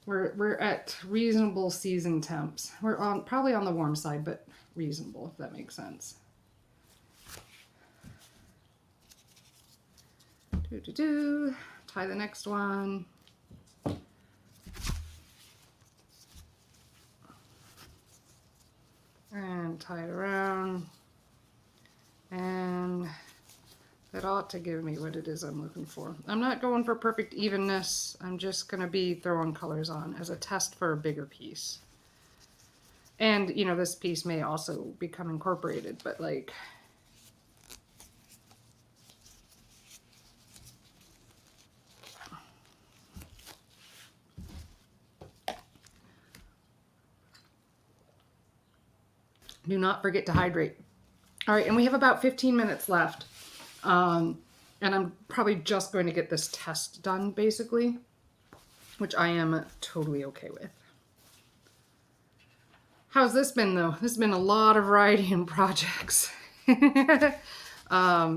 We're at reasonable season temps. We're probably on the warm side, but reasonable, if that makes sense. Tie the next one. And tie it around. And that ought to give me what it is I'm looking for. I'm not going for perfect evenness. I'm just going to be throwing colors on as a test for a bigger piece. And, you know, this piece may also become incorporated, but like... Do not forget to hydrate. All right, and we have about 15 minutes left. And I'm probably just going to get this test done, basically, which I am totally okay with. How's this been, though? This has been a lot of variety in projects. I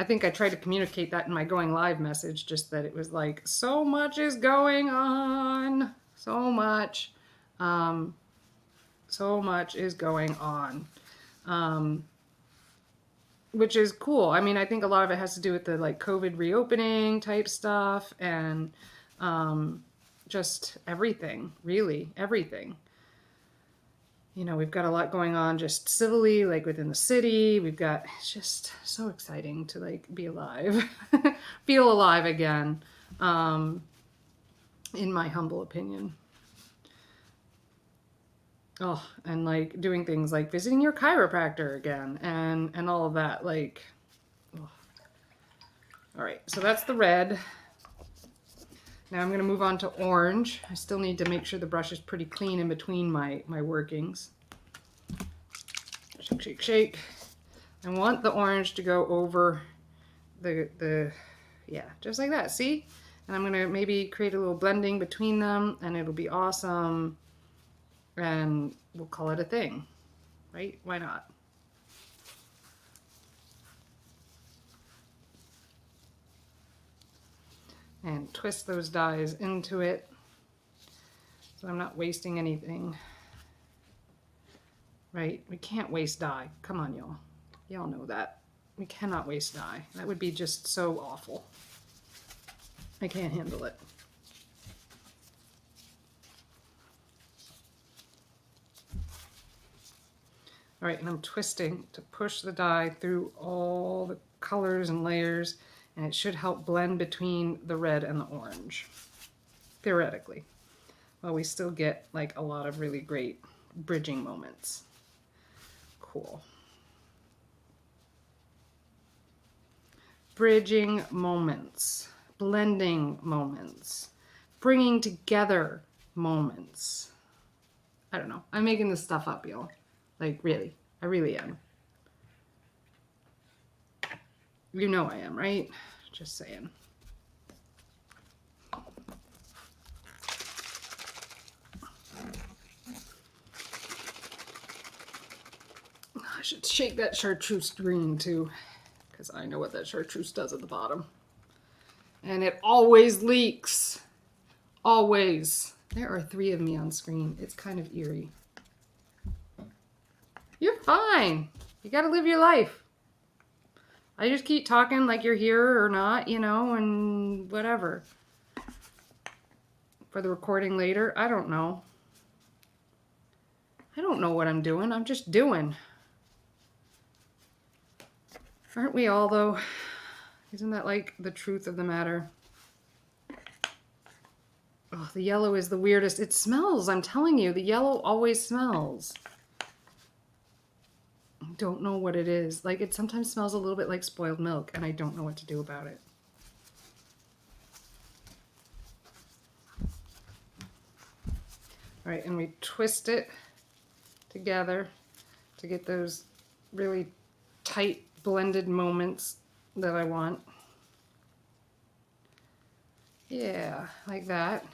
think I tried to communicate that in my going live message, just that it was like, so much is going on. So much. So much is going on. Which is cool. I mean, I think a lot of it has to do with the like COVID reopening type stuff and just everything, really, everything. You know, we've got a lot going on just civilly, like within the city. We've got, it's just so exciting to like be alive, feel alive again, in my humble opinion. Oh, and like doing things like visiting your chiropractor again and all of that, like, oh. All right, so that's the red. Now I'm going to move on to orange. I still need to make sure the brush is pretty clean in between my workings. Shake, shake, shake. I want the orange to go over yeah, just like that, see? And I'm going to maybe create a little blending between them and it'll be awesome. And we'll call it a thing, right? Why not? And twist those dyes into it so I'm not wasting anything, right? We can't waste dye. Come on, y'all. Y'all know that. We cannot waste dye. That would be just so awful. I can't handle it. All right, and I'm twisting to push the dye through all the colors and layers, and it should help blend between the red and the orange, theoretically. Well, we still get like a lot of really great bridging moments. Cool. Bridging moments, blending moments, bringing together moments. I don't know. I'm making this stuff up, y'all. Like, really. I really am. You know I am, right? Just saying. I should shake that chartreuse green, too, because I know what that chartreuse does at the bottom. And it always leaks. Always. There are 3 of me on screen. It's kind of eerie. You're fine. You gotta live your life. I just keep talking like you're here or not, you know, and whatever. For the recording later, I don't know. I don't know what I'm doing. I'm just doing. Aren't we all, though? Isn't that like the truth of the matter? Oh, the yellow is the weirdest. It smells, I'm telling you. The yellow always smells. I don't know what it is. Like, it sometimes smells a little bit like spoiled milk, and I don't know what to do about it. All right, and we twist it together to get those really tight blended moments that I want. Yeah, like that.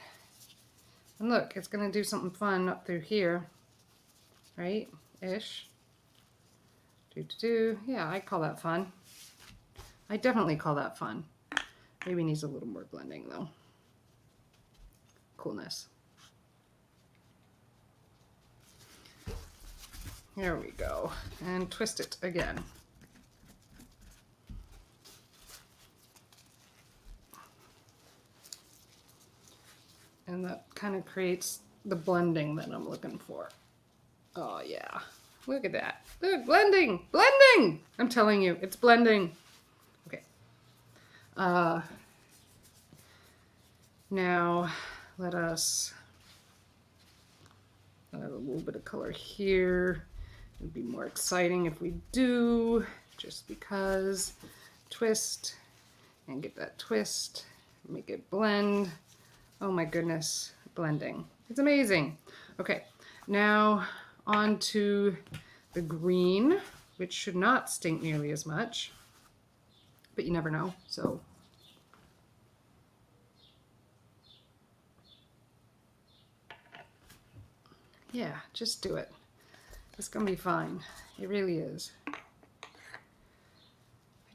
And look, it's gonna do something fun up through here, right? Ish. Yeah, I call that fun. I definitely call that fun. Maybe needs a little more blending though. Coolness. There we go. And twist it again. And that kind of creates the blending that I'm looking for. Oh yeah, look at that. Look, blending, blending! I'm telling you, it's blending. Okay. Now let us add a little bit of color here. It'd be more exciting if we do, just because. Twist and get that twist, make it blend. Oh my goodness, blending. It's amazing. Okay, now on to the green, which should not stink nearly as much, but you never know, so. Yeah, just do it. It's gonna be fine. It really is. I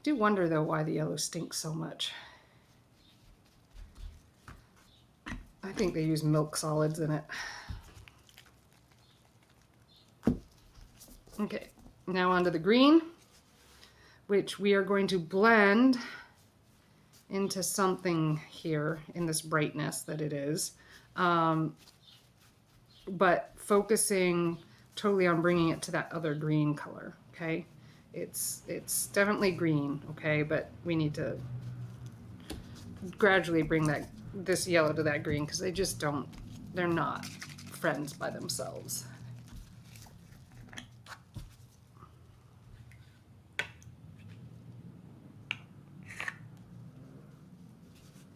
do wonder though why the yellow stinks so much. I think they use milk solids in it. Okay, now onto the green, which we are going to blend into something here in this brightness that it is. But focusing totally on bringing it to that other green color, okay? It's definitely green, okay, but we need to gradually bring this yellow to that green because they just don't, they're not friends by themselves.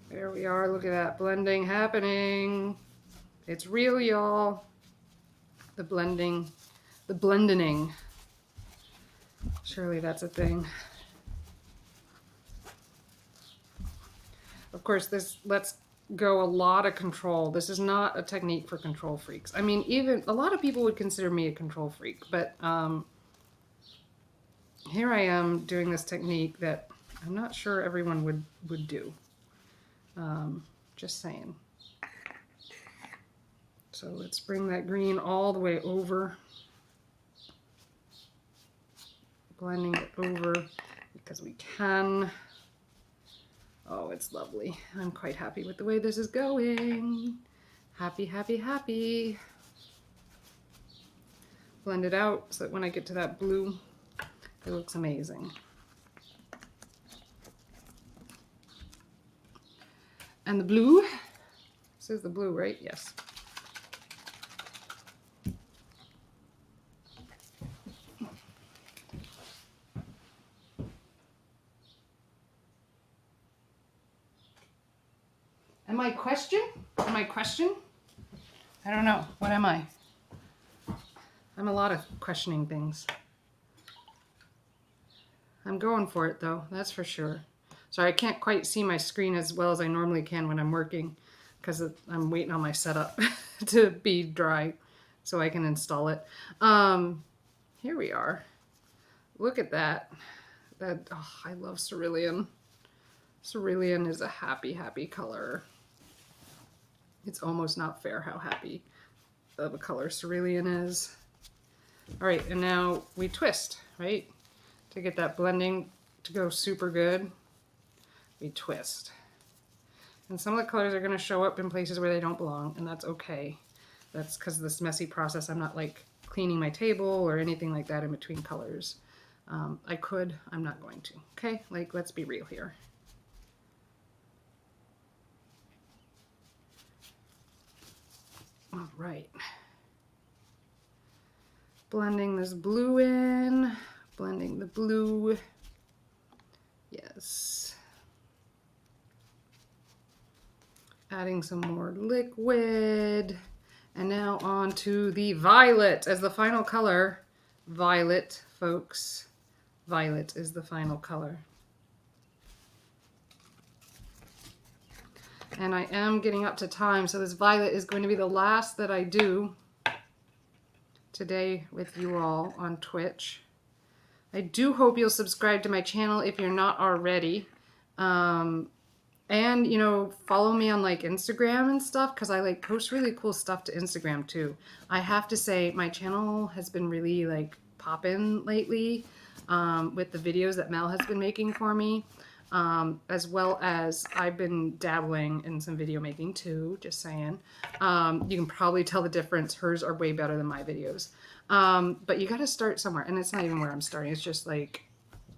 There we are, look at that blending happening. It's real, y'all. The blending, the blendening. Surely that's a thing. Of course, this lets go a lot of control. This is not a technique for control freaks. I mean, even a lot of people would consider me a control freak, but here I am doing this technique that I'm not sure everyone would do. Just saying. So let's bring that green all the way over. Blending it over because we can. Oh, it's lovely. I'm quite happy with the way this is going. Happy, happy, happy. Blend it out so that when I get to that blue, it looks amazing. And the blue, this is the blue, right? Yes. Am I question? Am I question? I don't know. What am I? I'm a lot of questioning things. I'm going for it though, that's for sure. Sorry, I can't quite see my screen as well as I normally can when I'm working because I'm waiting on my setup to be dry so I can install it. Here we are. Look at that. Oh, I love cerulean. Cerulean is a happy, happy color. It's almost not fair how happy of a color cerulean is. All right, and now we twist, right? To get that blending to go super good, we twist. And some of the colors are going to show up in places where they don't belong, and that's okay. That's because of this messy process. I'm not like cleaning my table or anything like that in between colors. I could, I'm not going to. Okay, like let's be real here. All right. Blending this blue in, blending the blue. Yes. Adding some more liquid. And now on to the violet as the final color. Violet, folks. Violet is the final color. And I am getting up to time, so this violet is going to be the last that I do today with you all on Twitch. I do hope you'll subscribe to my channel if you're not already. And, you know, follow me on like Instagram and stuff, because I like post really cool stuff to Instagram too. I have to say my channel has been really like popping lately with the videos that Mel has been making for me, as well as I've been dabbling in some video making too, just saying. You can probably tell the difference. Hers are way better than my videos. But you got to start somewhere, and it's not even where I'm starting. It's just like,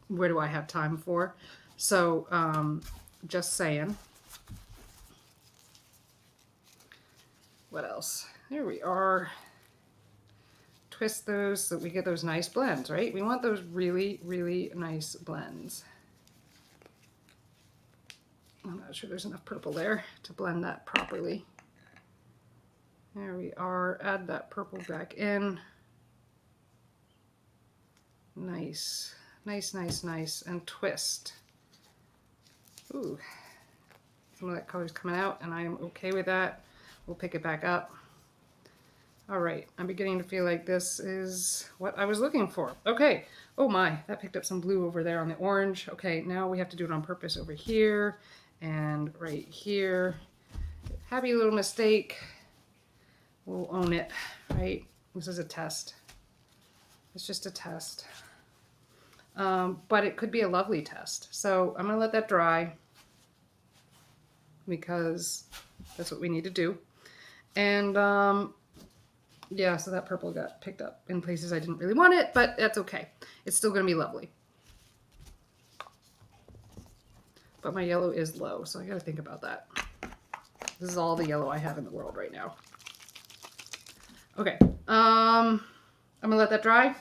where do I have time for? So, just saying. What else? There we are. Twist those so that we get those nice blends, right? We want those really, really nice blends. I'm not sure there's enough purple there to blend that properly. There we are. Add that purple back in. Nice. Nice, nice, nice. And twist. Ooh, some of that color's coming out, and I am okay with that. We'll pick it back up. All right, I'm beginning to feel like this is what I was looking for. Okay, oh my, that picked up some blue over there on the orange. Okay, now we have to do it on purpose over here and right here. Happy little mistake. We'll own it, right? This is a test. It's just a test. But it could be a lovely test. So I'm gonna let that dry because that's what we need to do. And yeah, so that purple got picked up in places I didn't really want it, but that's okay. It's still gonna be lovely. But my yellow is low, so I gotta think about that. This is all the yellow I have in the world right now. Okay, I'm gonna let that dry.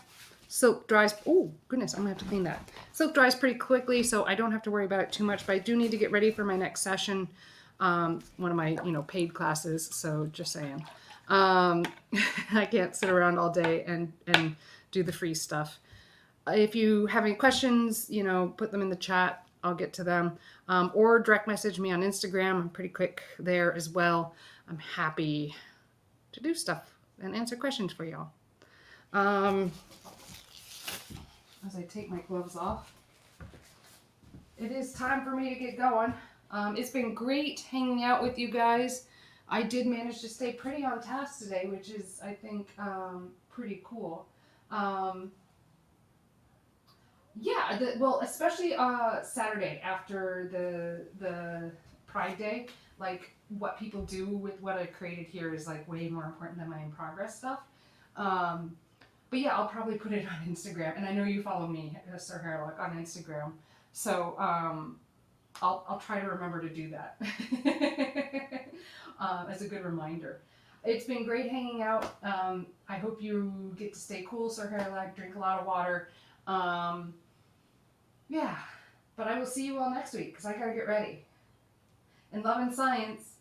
Silk dries, oh goodness, I'm gonna have to clean that. Silk dries pretty quickly, so I don't have to worry about it too much, but I do need to get ready for my next session. One of my, you know, paid classes, so just saying. I can't sit around all day and do the free stuff. If you have any questions, you know, put them in the chat. I'll get to them. Or direct message me on Instagram. I'm pretty quick there as well. I'm happy to do stuff and answer questions for y'all. As I take my gloves off, it is time for me to get going. It's been great hanging out with you guys. I did manage to stay pretty on task today, which is, I think, pretty cool. Yeah, well, especially Saturday after the Pride Day, like what people do with what I created here is like way more important than my in progress stuff. But yeah, I'll probably put it on Instagram, and I know you follow me, Sir Harlock, on Instagram, so I'll try to remember to do that as a good reminder. It's been great hanging out. I hope you get to stay cool, Sir Harlock, drink a lot of water. Yeah, but I will see you all next week because I gotta get ready. In love and science.